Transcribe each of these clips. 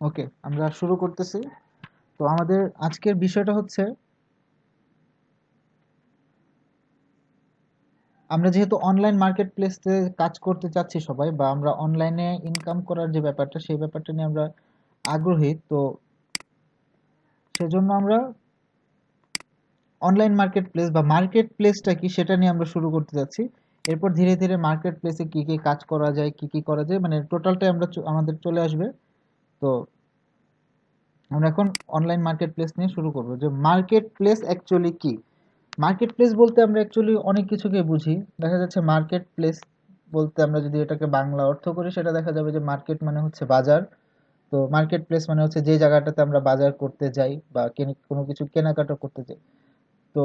ওকে, আমরা শুরু করতেছি। তো আমাদের আজকের বিষয়টা হচ্ছে, আমরা যেহেতু অনলাইন মার্কেট প্লেসে কাজ করতে চাচ্ছি সবাই, বা আমরা অনলাইনে ইনকাম করার যে ব্যাপারটা সেই ব্যাপারটা নিয়ে আমরা আগ্রহী। তো সেজন্য আমরা অনলাইন মার্কেট প্লেস বা মার্কেট প্লেসটা কি সেটা নিয়ে আমরা শুরু করতে যাচ্ছি। এরপর ধীরে ধীরে মার্কেট প্লেসে কি কি কাজ করা যায়, কি কি করা যায়, মানে টোটালটাই আমাদের চলে আসবে। তো আমরা এখন অনলাইন মার্কেট প্লেস নিয়ে শুরু করবো, যে মার্কেট প্লেস অ্যাকচুয়ালি কি। মার্কেট প্লেস বলতে আমরা অ্যাকচুয়ালি অনেক কিছুকে বুঝি। দেখা যাচ্ছে মার্কেট প্লেস বলতে আমরা যদি এটাকে বাংলা অর্থ করি, সেটা দেখা যাবে যে মার্কেট মানে হচ্ছে বাজার। তো মার্কেট প্লেস মানে হচ্ছে যে জায়গাটাতে আমরা বাজার করতে যাই বা কোনো কিছু কেনাকাটা করতে যাই। তো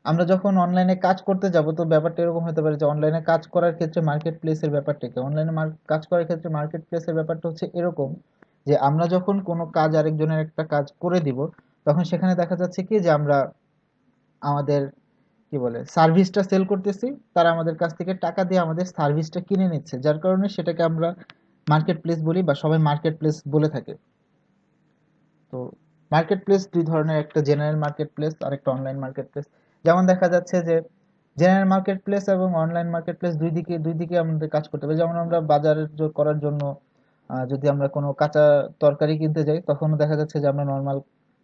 আমরা যখন অনলাইনে কাজ করতে যাব, তো ব্যাপারটা এরকম হতে পারে যে অনলাইনে কাজ করার ক্ষেত্রে মার্কেট প্লেসের ব্যাপারটা কি। অনলাইনে কাজ করার ক্ষেত্রে মার্কেট প্লেসের ব্যাপারটা হচ্ছে এরকম, যে আমরা যখন কোনো কাজ আরেকজনের একটা কাজ করে দিব, তখন সেখানে দেখা যাচ্ছে কি যে আমরা আমাদের কি বলে সার্ভিসটা সেল করতেছি। তারা আমাদের কাছ থেকে টাকা দিয়ে আমাদের সার্ভিসটা কিনে নিচ্ছে, যার কারণে সেটাকে আমরা মার্কেট প্লেস বলি বা সবাই মার্কেট প্লেস বলে থাকে। তো মার্কেট প্লেস দুই ধরনের, একটা জেনারেল মার্কেট প্লেস আর একটা অনলাইন মার্কেট প্লেস। যেমন দেখা যাচ্ছে যে জেনারেল মার্কেট প্লেস এবং অনলাইন মার্কেট প্লেস দুই দিকে আমাদের কাজ করতে হবে। যেমন আমরা বাজার করার জন্য যদি আমরা কোনো কাঁচা তরকারি কিনতে যাই, তখনও দেখা যাচ্ছে যে আমরা নর্মাল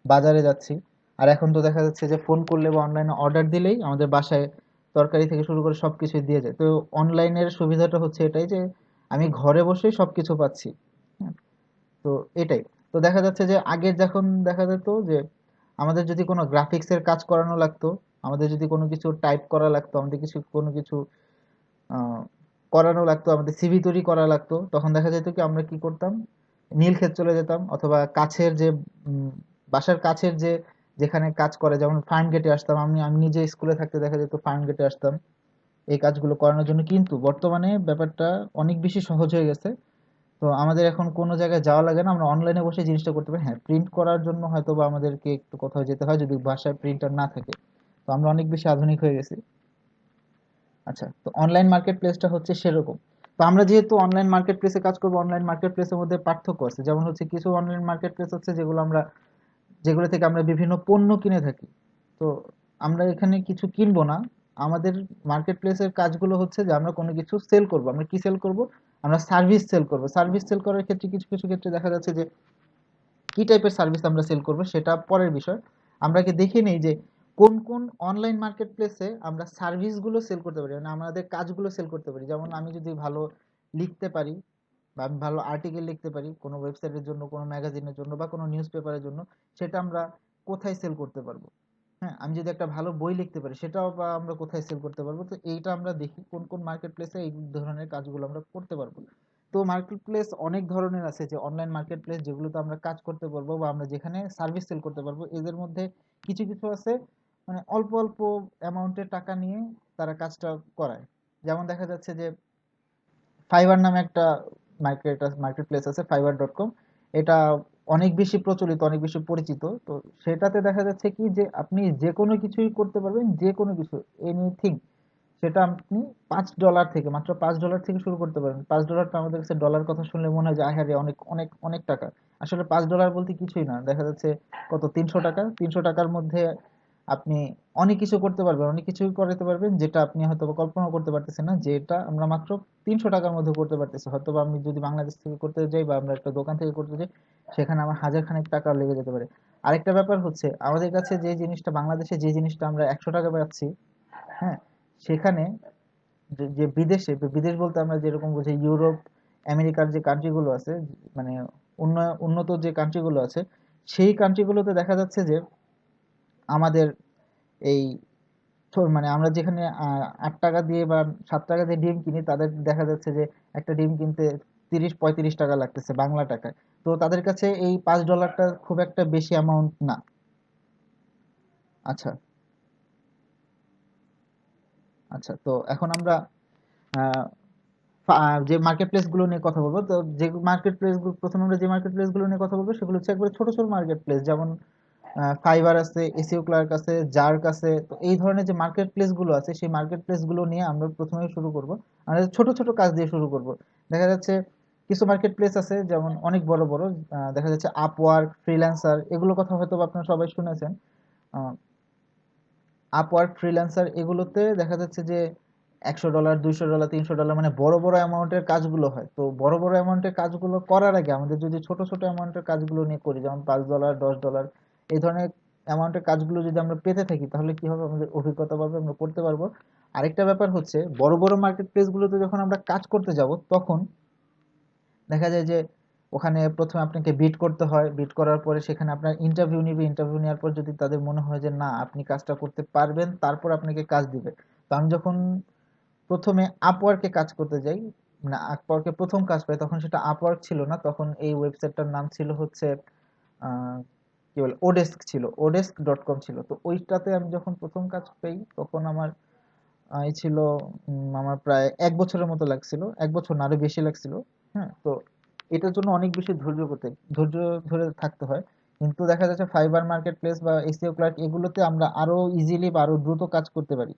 বাজারে যাচ্ছি। আর এখন তো দেখা যাচ্ছে যে ফোন করলে বা অনলাইনে অর্ডার দিলেই আমাদের বাসায় তরকারি থেকে শুরু করে সবকিছুই দিয়ে যায়। তো অনলাইনের সুবিধাটা হচ্ছে এটাই যে আমি ঘরে বসেই সবকিছু পাচ্ছি। হ্যাঁ, তো এটাই। তো দেখা যাচ্ছে যে আগে যখন দেখা যেত যে আমাদের যদি কোনো গ্রাফিক্সের কাজ করানো লাগতো, আমাদের যদি কোনো কিছু টাইপ করা লাগতো, আমাদের কোনো কিছু আহ, করানো লাগতো, আমাদের সিভি তৈরি করা লাগতো, তখন দেখা যেত কি আমরা কি করতাম, নীলক্ষেত চলে যেতাম, অথবা কাছের যে উম, বাসার কাছের যে যেখানে কাজ করে, যেমন ফার্ম গেটে আসতাম। আমি আমি নিজে স্কুলে থাকতে দেখা যেত ফার্ম গেটে আসতাম এই কাজগুলো করানোর জন্য। কিন্তু বর্তমানে ব্যাপারটা অনেক বেশি সহজ হয়ে গেছে। তো আমাদের এখন কোনো জায়গায় যাওয়া লাগে না, আমরা অনলাইনে বসে জিনিসটা করতে পারি। হ্যাঁ, প্রিন্ট করার জন্য হয়তো বা আমাদেরকে একটু কোথাও যেতে হয় যদি বাসায় প্রিন্টার না থাকে। তো আমরা অনেক বেশি আধুনিক হয়ে গেছি। আচ্ছা, তো অনলাইন মার্কেট প্লেসটা হচ্ছে সেরকম। তো আমরা যেহেতু অনলাইন মার্কেট প্লেসে কাজ করবো, অনলাইন মার্কেট প্লেসের মধ্যে পার্থক্য আছে। যেমন হচ্ছে কিছু অনলাইন মার্কেট প্লেস হচ্ছে যেগুলো থেকে আমরা বিভিন্ন পণ্য কিনে থাকি। তো আমরা এখানে কিছু কিনবো না। আমাদের মার্কেট প্লেসের কাজগুলো হচ্ছে যে আমরা কোনো কিছু সেল করব। আমরা কি সেল করব? আমরা সার্ভিস সেল করব। সার্ভিস সেল করার ক্ষেত্রে কিছু কিছু ক্ষেত্রে দেখা যাচ্ছে যে কি টাইপের সার্ভিস আমরা সেল করব সেটা পরের বিষয়। আমরা কি দেখে নেই যে কোন কোন অনলাইন মার্কেট প্লেসে আমরা সার্ভিসগুলো সেল করতে পারি, মানে আমাদের কাজগুলো সেল করতে পারি। যেমন আমি যদি ভালো লিখতে পারি, বা আমি ভালো আর্টিকেল লিখতে পারি কোনো ওয়েবসাইটের জন্য, কোনো ম্যাগাজিনের জন্য, বা কোনো নিউজ পেপারের জন্য, সেটা আমরা কোথায় সেল করতে পারবো। হ্যাঁ, আমি যদি একটা ভালো বই লিখতে পারি, সেটাও বা আমরা কোথায় সেল করতে পারবো। তো এইটা আমরা দেখি কোন কোন মার্কেট প্লেসে এই ধরনের কাজগুলো আমরা করতে পারবো। তো মার্কেট প্লেস অনেক ধরনের আছে, যে অনলাইন মার্কেট প্লেস যেগুলোতে আমরা কাজ করতে পারবো বা আমরা যেখানে সার্ভিস সেল করতে পারবো। এদের মধ্যে কিছু কিছু আছে মানে অল্প অল্প অ্যামাউন্টের টাকা নিয়ে তারা কাজটা করায়। যেমন দেখা যাচ্ছে যে ফাইবার নামে একটা মার্কেট প্লেস আছে, fiverr.com। এটা অনেক বেশি প্রচলিত, অনেক বেশি পরিচিত। তো সেটাতে দেখা যাচ্ছে কি যে আপনি যে কোনো কিছুই করতে পারবেন, যে কোনো কিছু, এনিথিং। সেটা আপনি $5 থেকে, মাত্র $5 থেকে শুরু করতে পারেন। $5টা আমাদের কাছে ডলার কথা শুনলে মনে হয় যে আহারে অনেক অনেক অনেক টাকা। আসলে $5 বলতে কিছুই না। দেখা যাচ্ছে কত, 300 টাকা। 300 টাকার মধ্যে আপনি অনেক কিছু করতে পারবেন, অনেক কিছুই করতে পারবেন, যেটা আপনি হয়তো বা কল্পনা করতে পারতেছেন না, যেটা আমরা মাত্র 300 টাকার মধ্যে করতে পারতেছি। হয়তো বা আমি যদি বাংলাদেশ থেকে করতে যাই বা আমরা একটা দোকান থেকে করতে যাই, সেখানে আমার হাজার খানেক টাকা লেগে যেতে পারে। আরেকটা ব্যাপার হচ্ছে, আমাদের কাছে যে জিনিসটা বাংলাদেশে যে জিনিসটা আমরা 100 টাকা পাচ্ছি, হ্যাঁ, সেখানে যে বিদেশে, বিদেশ বলতে আমরা যেরকম বুঝি ইউরোপ, আমেরিকার যে কান্ট্রি গুলো আছে, মানে উন্নত যে কান্ট্রি গুলো আছে, সেই কান্ট্রি গুলোতে দেখা যাচ্ছে যে আমাদের এই মানে আমরা যেখানে 8 টাকা দিয়ে বা 7 টাকা দিয়ে ডিম কিনি, তাদের দেখা যাচ্ছে যে একটা ডিম কিনতে 30-35 টাকা লাগতেছে বাংলা টাকায়। তো তাদের কাছে এই $5টা খুব একটা বেশি অ্যামাউন্ট না। আচ্ছা, আচ্ছা, তো এখন আমরা আহ, যে মার্কেট প্লেস গুলো নিয়ে কথা বলবো। তো যে মার্কেট প্লেস গুলো, প্রথমে আমরা যে মার্কেট প্লেস গুলো নিয়ে কথা বলবো সেগুলো হচ্ছে একবারে ছোট ছোট মার্কেট প্লেস। যেমন ফাইবার আছে, এসইও ক্লার্ক আছে, জার্ক আছে। তো এই ধরনের যে মার্কেট প্লেস গুলো আছে, সেই মার্কেট প্লেস গুলো নিয়ে আমরা প্রথমে শুরু করব। আমরা ছোট ছোট কাজ দিয়ে শুরু করব। দেখা যাচ্ছে কিছু মার্কেট প্লেস আছে যেমন অনেক বড় বড়, দেখা যাচ্ছে আপওয়ার্ক, ফ্রিল্যান্সার, এগুলো কথা হয়তো বা আপনারা সবাই শুনেছেন। আপওয়ার্ক, ফ্রিল্যান্সার এগুলোতে দেখা যাচ্ছে যে $100, $200, $300 মানে বড় বড় অ্যামাউন্টের কাজগুলো হয়। তো বড় বড় অ্যামাউন্টের কাজগুলো করার আগে আমাদের যদি ছোট ছোট অ্যামাউন্টের কাজগুলো নিয়ে করি, যেমন $5, $10 এই ধরনের অ্যামাউন্টের কাজগুলো যদি আমরা পেতে থাকি, তাহলে কি হবে, আমাদের অভিজ্ঞতা পাবে, আমরা করতে পারবো। আরেকটা ব্যাপার হচ্ছে, বড় বড় মার্কেট প্লেসগুলোতে যখন আমরা কাজ করতে যাব, তখন দেখা যায় যে ওখানে প্রথমে আপনাকে বিড করতে হয়, বিড করার পরে সেখানে আপনার ইন্টারভিউ নিবে, ইন্টারভিউ নেওয়ার পর যদি তাদের মনে হয় যে না আপনি কাজটা করতে পারবেন, তারপর আপনাকে কাজ দিবে। তো আমি যখন প্রথমে আপওয়ার্কে কাজ করতে যাই, মানে আপওয়ার্কে প্রথম কাজ পাই, তখন সেটা আপওয়ার্ক ছিল না, তখন এই ওয়েবসাইটটার নাম ছিল হচ্ছে কি বলে, ওডেস্ক ছিল, odesk.com ছিল। তো ওইটাতে আমি যখন প্রথম কাজ পাই, তখন আমার এই ছিল আমার প্রায় 1 বছরের মতো লাগছিল, 1 বছর না আরো বেশি লাগছিল। হ্যাঁ, তো এটার জন্য অনেক বেশি ধৈর্য ধরে থাকতে হয়। কিন্তু দেখা যাচ্ছে ফাইবার মার্কেট প্লেস বা এসইও ক্লার্ক এগুলোতে আমরা আরো ইজিলি বা আরো দ্রুত কাজ করতে পারি,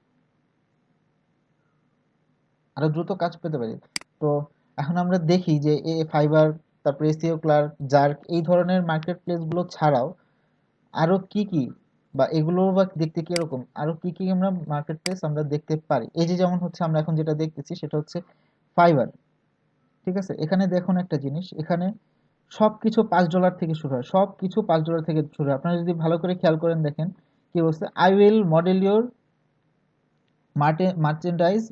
আরো দ্রুত কাজ পেতে পারি। তো এখন আমরা দেখি যে ফাইবার, তারপরে এসইও ক্লার্ক, জার্ক এই ধরনের মার্কেট প্লেস গুলো ছাড়াও আরো কি কি, বা এগুলো বা দেখতে কিরকম, আরো কি কি আমরা মার্কেট প্লেস আমরা দেখতে পারি। এই যে যেমন হচ্ছে আমরা এখন যেটা দেখতেছি সেটা হচ্ছে ফাইবার। ঠিক আছে, এখানে দেখুন একটা জিনিস, এখানে সবকিছু $5 থেকে শুরু হয়, সবকিছু $5 থেকে শুরু হয়। আপনারা যদি ভালো করে খেয়াল করেন দেখেন কি বলছে, I will model your merchandise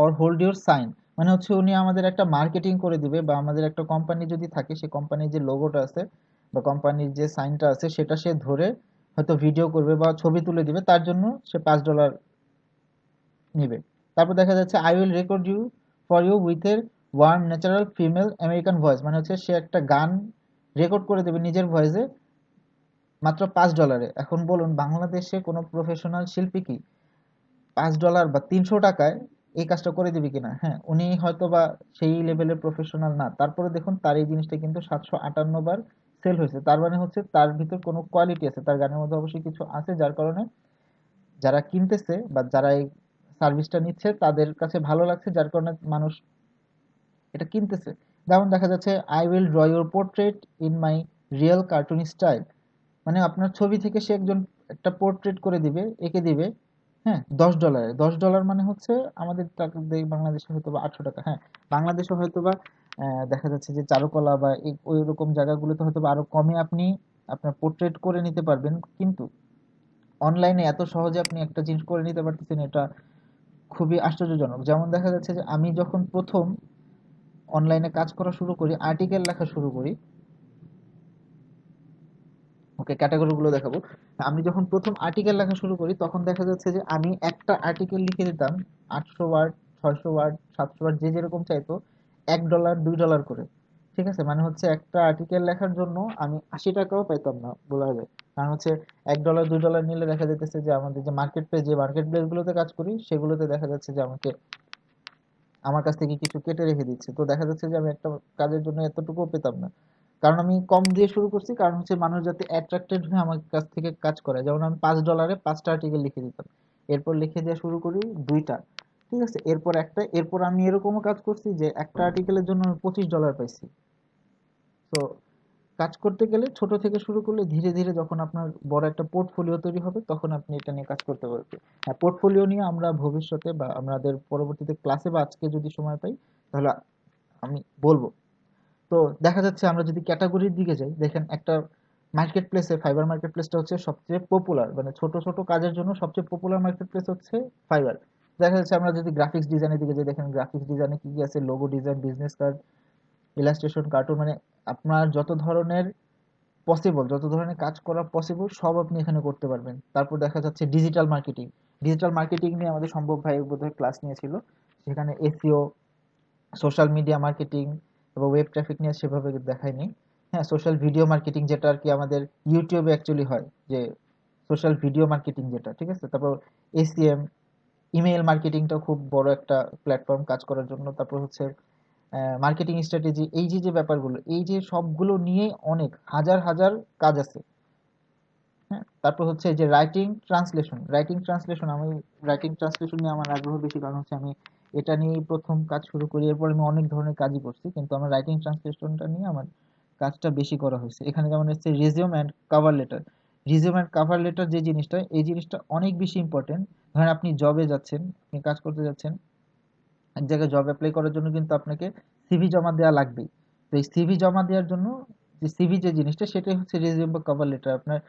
or hold your sign. মানে হচ্ছে উনি আমাদের একটা মার্কেটিং করে দিবে, বা আমাদের একটা কোম্পানি যদি থাকে, সেই কোম্পানির যে লোগোটা আছে বা কোম্পানির যে সাইনটা আছে সেটা সে ধরে হয়তো ভিডিও করবে বা ছবি তুলে দিবে, তার জন্য সে $5 নিবে। তারপর দেখা যাচ্ছে I will record you for you with এর warm natural female American voice. মানে হচ্ছে সে একটা গান রেকর্ড করে দেবে নিজের ভয়েসে, মাত্র $5। এখন বলুন, বাংলাদেশে কোনো প্রফেশনাল শিল্পী কি $5 বা $300 এই কাজটা করে দিবে কিনা? হ্যাঁ, উনি হয়তো বা সেই লেভেলের প্রফেশনাল না, তারপরে দেখুন তার এই জিনিসটা কিন্তু 758 বার সেল হয়েছে। তার মানে হচ্ছে তার ভিতর কোনো কোয়ালিটি আছে, তার গানের মধ্যে অবশ্যই কিছু আছে, যার কারণে যারা কিনতেছে বা যারা এই সার্ভিসটা নিচ্ছে তাদের কাছে ভালো লাগছে, যার কারণে মানুষ এটা কিনতেছে। যেমন দেখা যাচ্ছে I will draw your portrait in my real cartoon style. মানে আপনার ছবি থেকে সে একজন একটা পোর্ট্রেট করে দিবে, এঁকে দিবে। হ্যাঁ, $10, $10 মানে হচ্ছে আমাদের টাকা দিয়ে বাংলাদেশে হয়তো বা 800 টাকা। হ্যাঁ, বাংলাদেশে হয়তো বা দেখা যাচ্ছে যে চারুকলা বা ওই রকম জায়গাগুলোতে হয়তো বা আরো কমে আপনি আপনার পোর্ট্রেট করে নিতে পারবেন, কিন্তু অনলাইনে এত সহজে আপনি একটা জিনিস করে নিতে পারতেছেন, এটা খুবই আশ্চর্যজনক। যেমন দেখা যাচ্ছে যে আমি যখন প্রথম অনলাইনে কাজ করা শুরু করি, আর্টিকেল লেখা শুরু করি, ওকে ক্যাটাগরি গুলো দেখাবো। আমি যখন প্রথম আর্টিকেল লেখা শুরু করি, তখন দেখা যাচ্ছে যে আমি একটা আর্টিকেল লিখে দিতাম 800 ওয়ার্ড, 600 ওয়ার্ড, 700 ওয়ার্ড, যে যেরকম চাইতো, $1, $2 করে। ঠিক আছে, মানে হচ্ছে একটা আর্টিকেল লেখার জন্য আমি 80 টাকাও পাইতাম না বলা যায়। কারণ হচ্ছে $1, $2 নিলে দেখা যাইতেছে যে আমাদের যে মার্কেট প্লেস, যে মার্কেট প্লেস গুলোতে কাজ করি সেগুলোতে দেখা যাচ্ছে যে আমাকে আমার কাছ থেকে কিছু কেটে রেখে দিচ্ছে। তো দেখা যাচ্ছে যে আমি একটা কাজের জন্য এতটুকুও পেতাম না। কারণ আমি কম দিয়ে শুরু করছি, কারণ হচ্ছে মানুষ যাতে অ্যাট্রাক্টেড হয়ে আমার কাছ থেকে কাজ করে। যেমন আমি $5 5টা আর্টিকেল লিখে দিতাম, এরপর লিখে দেওয়া শুরু করি 2টা, ঠিক আছে, এরপর একটা, এরপর আমি এরকমও কাজ করছি যে একটা আর্টিকেলের জন্য আমি $25 পাইছি। তো কাজ করতে গেলে ছোট থেকে শুরু করলে ধীরে ধীরে যখন আপনার বড় একটা পোর্টফোলিও তৈরি হবে, তখন আপনি এটা নিয়ে কাজ করতে পারবেন। হ্যাঁ, পোর্টফোলিও নিয়ে আমরা ভবিষ্যতে বা আমাদের পরবর্তীতে ক্লাসে বা আজকে যদি সময় পাই, তাহলে আমি বলবো। তো দেখা যাচ্ছে আমরা যদি ক্যাটাগরির দিকে যাই, দেখেন একটা মার্কেট প্লেসে, ফাইবার মার্কেট প্লেসটা হচ্ছে সবচেয়ে পপুলার, মানে ছোট ছোট কাজের জন্য সবচেয়ে পপুলার মার্কেট প্লেস হচ্ছে ফাইবার। দেখা যাচ্ছে আমরা যদি গ্রাফিক্স ডিজাইনের দিকে যাই, দেখেন গ্রাফিক্স ডিজাইনে কি কি আছে, logo design, business card, illustration, cartoon, মানে আপনার যত ধরনের পসিবল, যত ধরনের কাজ করা পসিবল সব আপনি এখানে করতে পারবেন। তারপর দেখা যাচ্ছে ডিজিটাল মার্কেটিং, ডিজিটাল মার্কেটিং নিয়ে আমাদের সম্ভব ভাই বোধহয় ক্লাস নিয়েছিল, সেখানে এসইও, সোশ্যাল মিডিয়া মার্কেটিং এবং ওয়েব ট্রাফিক নিয়ে সেভাবে দেখায়নি। হ্যাঁ, সোশ্যাল ভিডিও মার্কেটিং, যেটা আর কি আমাদের ইউটিউবে অ্যাকচুয়ালি হয়, যে সোশ্যাল ভিডিও মার্কেটিং যেটা, ঠিক আছে। তারপর এসিএম, ইমেইল মার্কেটিংটাও খুব বড় একটা প্ল্যাটফর্ম কাজ করার জন্য। তারপর হচ্ছে মার্কেটিং স্ট্র্যাটেজি, এই যে যে ব্যাপারগুলো, এই যে সবগুলো নিয়ে অনেক হাজার হাজার কাজ আছে। হ্যাঁ, তারপর হচ্ছে যে রাইটিং ট্রান্সলেশন, রাইটিং ট্রান্সলেশন, আমি রাইটিং ট্রান্সলেশন নিয়ে আমার আগ্রহ বেশি, কারণ হচ্ছে আমি এটা নিয়েই প্রথম কাজ শুরু করি। এরপর আমি অনেক ধরনের কাজই করছি, কিন্তু আমার রাইটিং ট্রান্সলেশনটা নিয়ে আমার কাজটা বেশি করা হয়েছে। এখানে যেমন হচ্ছে resume and cover letter. Resume and cover letter যে জিনিসটা, এই জিনিসটা অনেক বেশি ইম্পর্টেন্ট। ধরেন আপনি জবে যাচ্ছেন, আপনি কাজ করতে যাচ্ছেন, এক জায়গায় জব অ্যাপ্লাই করার জন্য কিন্তু আপনাকে সিভি জমা দেওয়া লাগবেই। তো এই সিভি জমা দেওয়ার জন্য যে সিভি যে জিনিসটা, সেটাই হচ্ছে রেজিউম বা কভার লেটার। আপনার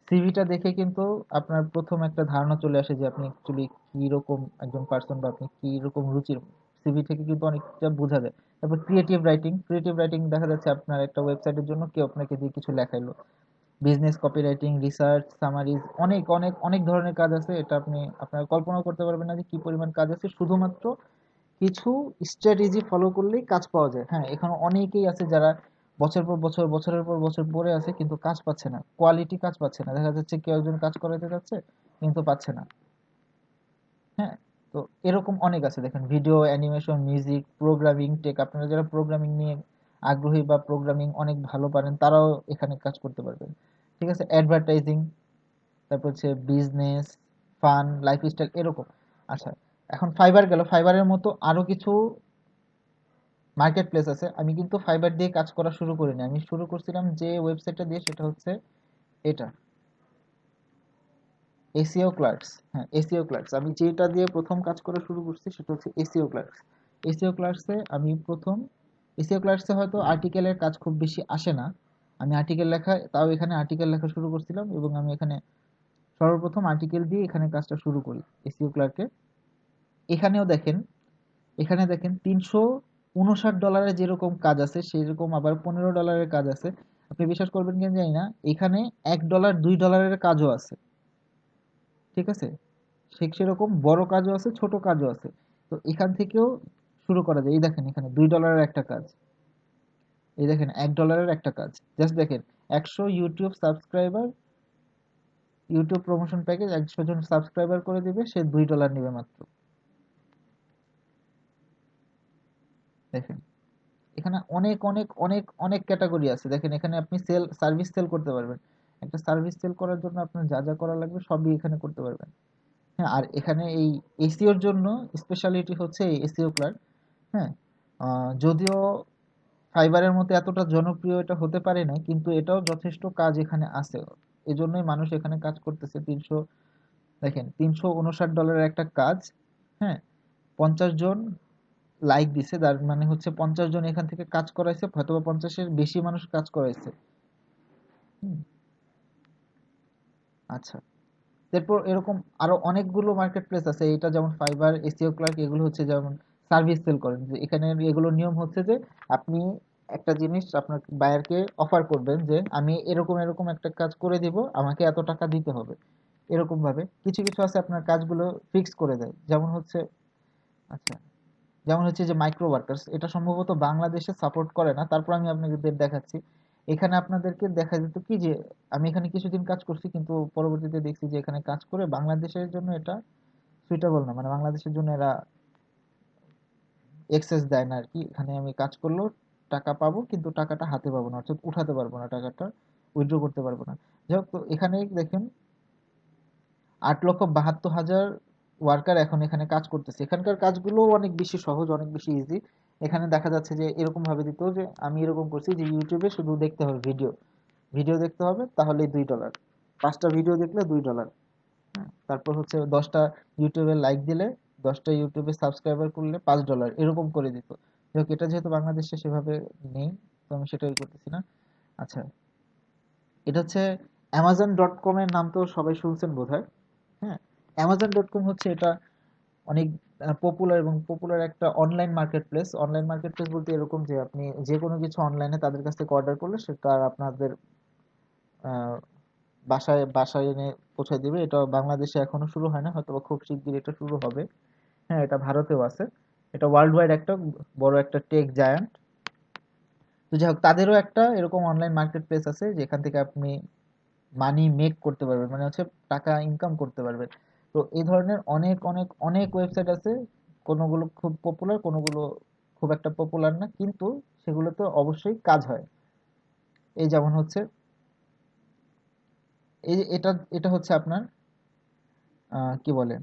সিভিটা দেখে কিন্তু আপনার প্রথম একটা ধারণা চলে আসে যে আপনি অ্যাকচুয়ালি কি রকম একজন পার্সন, বা আপনি কি রকম রুচির। সিভি থেকে কিন্তু অনেকটা বোঝা যায়। তারপর ক্রিয়েটিভ রাইটিং। ক্রিয়েটিভ রাইটিং দেখা যাচ্ছে আপনার একটা ওয়েবসাইটের জন্য কেউ আপনাকে দিয়ে কিছু লেখাইলো। Business copy writing, research, summaries, অনেক অনেক অনেক ধরনের কাজ আছে। এটা আপনি আপনার কল্পনাও করতে পারবেন না যে কি পরিমাণ কাজ আছে। শুধুমাত্র কিছু স্ট্র্যাটেজি ফলো করলেই কাজ পাওয়া যায়। হ্যাঁ, এখানে অনেকেই আছে যারা বছর পর বছর, বছরের পর বছর পড়ে আছে, কিন্তু কাজ পাচ্ছে না, কোয়ালিটি কাজ পাচ্ছে না। দেখা যাচ্ছে কেউ একজন কাজ করাতে যাচ্ছে কিন্তু পাচ্ছে না। হ্যাঁ, তো এরকম অনেক আছে। দেখেন, video, animation, music, programming, tech. আপনারা যারা প্রোগ্রামিং নিয়ে আগ্রহী বা প্রোগ্রামিং অনেক ভালো পারেন, তারাও এখানে কাজ করতে পারবেন। ঠিক আছে, অ্যাডভার্টাইজিং, তারপর হচ্ছে বিজনেস, ফান, লাইফস্টাইল, এরকম। আচ্ছা, এখন ফাইবার গেল। ফাইবারের মতো আরো কিছু মার্কেট প্লেস আছে। আমি কিন্তু ফাইবার দিয়ে কাজ করা শুরু করিনি। আমি শুরু করছিলাম যে ওয়েবসাইটটা দিয়ে, সেটা হচ্ছে এটা, এসিও ক্লার্কস। হ্যাঁ, এসিও ক্লার্কস। আমি যেটা দিয়ে প্রথম কাজ করা শুরু করছি সেটা হচ্ছে এসিও ক্লার্কস। এসিও ক্লার্কসে আমি প্রথম, এসিও ক্লার্কসে হয়তো আর্টিকেলের কাজ খুব বেশি আসে না। আমি আর্টিকেল লেখা, তাও এখানে আর্টিকেল লেখা শুরু করছিলাম, এবং আমি এখানে সর্বপ্রথম আর্টিকেল দিয়ে এখানে কাজটা শুরু করি এসিও ক্লার্কে। এখানেও দেখেন, এখানে দেখেন $359 যেরকম কাজ আছে, সেরকম আবার $15 কাজ আছে। আপনি বিশ্বাস করবেন কিনা জানি না, এখানে $1 $2 কাজও আছে। ঠিক আছে, সেরকম বড় কাজও আছে, ছোট কাজও আছে। তো এখান থেকেও শুরু করা যায়। এই দেখেন, এখানে $2 একটা কাজ, এই দেখেন $1 একটা কাজ। জাস্ট দেখেন, 100 YouTube subscriber, YouTube promotion package, 100 জন সাবস্ক্রাইবার করে দিবে, সে $2 নেবে মাত্র। দেখেন, এখানে অনেক অনেক অনেক অনেক ক্যাটাগরি আছে। দেখেন, এখানে আপনি সার্ভিস সেল করতে পারবেন। একটা সার্ভিস সেল করার জন্য আপনার যা যা করা লাগবে সবই এখানে করতে পারবেন। হ্যাঁ, আর এখানে এই এসিওর জন্য স্পেশালিটি হচ্ছে এই এসিও ক্লার্ক। হ্যাঁ, যদিও ফাইবারের মতো এতটা জনপ্রিয় এটা হতে পারে না, কিন্তু এটাও যথেষ্ট কাজ এখানে আছে। এজন্যই মানুষ এখানে কাজ করতেছে। দেখেন, $359 একটা কাজ। হ্যাঁ, 50 জন লাইক দিছে, তার মানে হচ্ছে 50 জন এখান থেকে কাজ করাইছে, হয়তোবা 50-এর বেশি মানুষ কাজ করাইছে। হুম, আচ্ছা। এরপর এরকম আরো অনেকগুলো মার্কেট প্লেস আছে। এটা যেমন ফাইবার, এসিও ক্লার্ক, এগুলো হচ্ছে যেমন সার্ভিস সেল করেন। যে এখানে এগুলো নিয়ম হচ্ছে যে আপনি একটা জিনিস আপনার বায়ারকে অফার করবেন যে আমি এরকম এরকম একটা কাজ করে দিব, আমাকে এত টাকা দিতে হবে। এরকম ভাবে কিছু কিছু আছে আপনার কাজগুলো ফিক্স করে দেয়। যেমন হচ্ছে, আচ্ছা, যেমন হচ্ছে যে মাইক্রো ওয়ার্কার্স, এটা সম্ভবত বাংলাদেশে সাপোর্ট করে না, তারপর আমি আপনাদের দেখাচ্ছি। এখানে আপনাদেরকে দেখা যেত কি যে আমি এখানে কিছুদিন কাজ করছি, কিন্তু পরবর্তীতে দেখছি যে এখানে কাজ করে বাংলাদেশের জন্য এটা সুইটেবল না, মানে বাংলাদেশের জন্য এরা এক্সেস দেয় না আর কি। এখানে আমি কাজ করলেও টাকা পাবো, কিন্তু টাকাটা হাতে পাবো না, অর্থাৎ উঠাতে পারবো না টাকাটা, উইথড্র করতে পারবো না। যাই হোক, তো এখানে দেখেন 8,72,000 ওয়ার্কার এখন এখানে কাজ করতেছে। এখানকার কাজগুলো অনেক বেশি সহজ, অনেক বেশি ইজি। এখানে দেখা যাচ্ছে যে এরকম ভাবে দিত যে আমি এরকম করছি যে ইউটিউবে শুধু দেখতে হবে ভিডিও, ভিডিও দেখতে হবে, তাহলে $2। 5টা ভিডিও দেখলে $2। তারপর হচ্ছে 10টা ইউটিউবে লাইক দিলে, 10টা ইউটিউবে সাবস্ক্রাইবার করলে $5, এরকম করে দিত। যাই হোক, এটা যেহেতু বাংলাদেশে সেভাবে নেই, তো আমি সেটাই করতেছি না। আচ্ছা, এটা হচ্ছে Amazon.com এর নাম তো সবাই শুনছেন বোধহয়। হ্যাঁ, Amazon.com হচ্ছে এটা অনেক পপুলার এবং পপুলার একটা online market place. Online market place বলতে এরকম যে আপনি যে কোনো কিছু অনলাইনে তাদের কাছ থেকে অর্ডার করলে সেটা আপনাদের আহ, বাসায় বাসায় এনে পৌঁছে দিবে। এটা বাংলাদেশে এখনো শুরু হয় না, হয়তো বা খুব শিগগির এটা শুরু হবে। হ্যাঁ, এটা ভারতেও আছে। এটা ওয়ার্ল্ড ওয়াইড একটা বড় একটা টেক জায়ান্ট। তো যাই হোক, তাদেরও একটা এরকম অনলাইন মার্কেট প্লেস আছে, যেখান থেকে আপনি মানি মেক করতে পারবেন, মানে হচ্ছে টাকা ইনকাম করতে পারবেন। তো এই ধরনের অনেক অনেক অনেক ওয়েবসাইট আছে। কোনোগুলো খুব পপুলার, কোনোগুলো খুব একটা পপুলার না, কিন্তু সেগুলোতে অবশ্যই কাজ হয়। এই যেমন হচ্ছে, এটা এটা হচ্ছে আপনার কি বলে,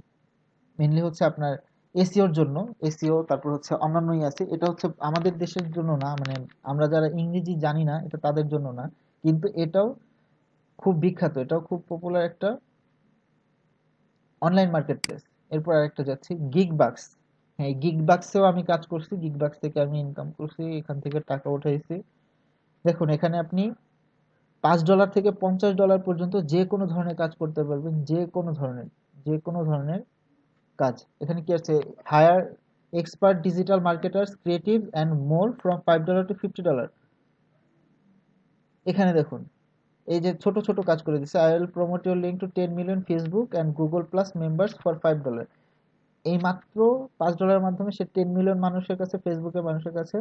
মেইনলি হচ্ছে আপনার এসইওর জন্য। এসইও তারপর হচ্ছে অন্যান্যই আছে, এটা হচ্ছে আমাদের দেশের জন্য না, মানে আমরা যারা ইংরেজি জানি না এটা তাদের জন্য না, কিন্তু এটাও খুব বিখ্যাত, এটাও খুব পপুলার একটা অনলাইন মার্কেট প্লেস। এরপর আরেকটা যাচ্ছি গিগবাক্স। হ্যাঁ, গিগবাক্সেও আমি কাজ করছি, গিগবাক্স থেকে আমি ইনকাম করছি, এখান থেকে টাকা উঠাইছি। দেখুন এখানে আপনি $5 থেকে $50 পর্যন্ত যে কোনো ধরনের কাজ করতে পারবেন, যে কোনো ধরনের কাজ। এখানে কি আছে, hire expert digital marketers creative and more from $5 to $50। এখানে দেখুন এই যে ছোট ছোট কাজ করে দিচ্ছে, I will promote your link to 10 million Facebook and Google plus members for $5। এই মাত্র $5 মাধ্যমে সে 10 মিলিয়ন মানুষের কাছে, ফেসবুকের মানুষের কাছে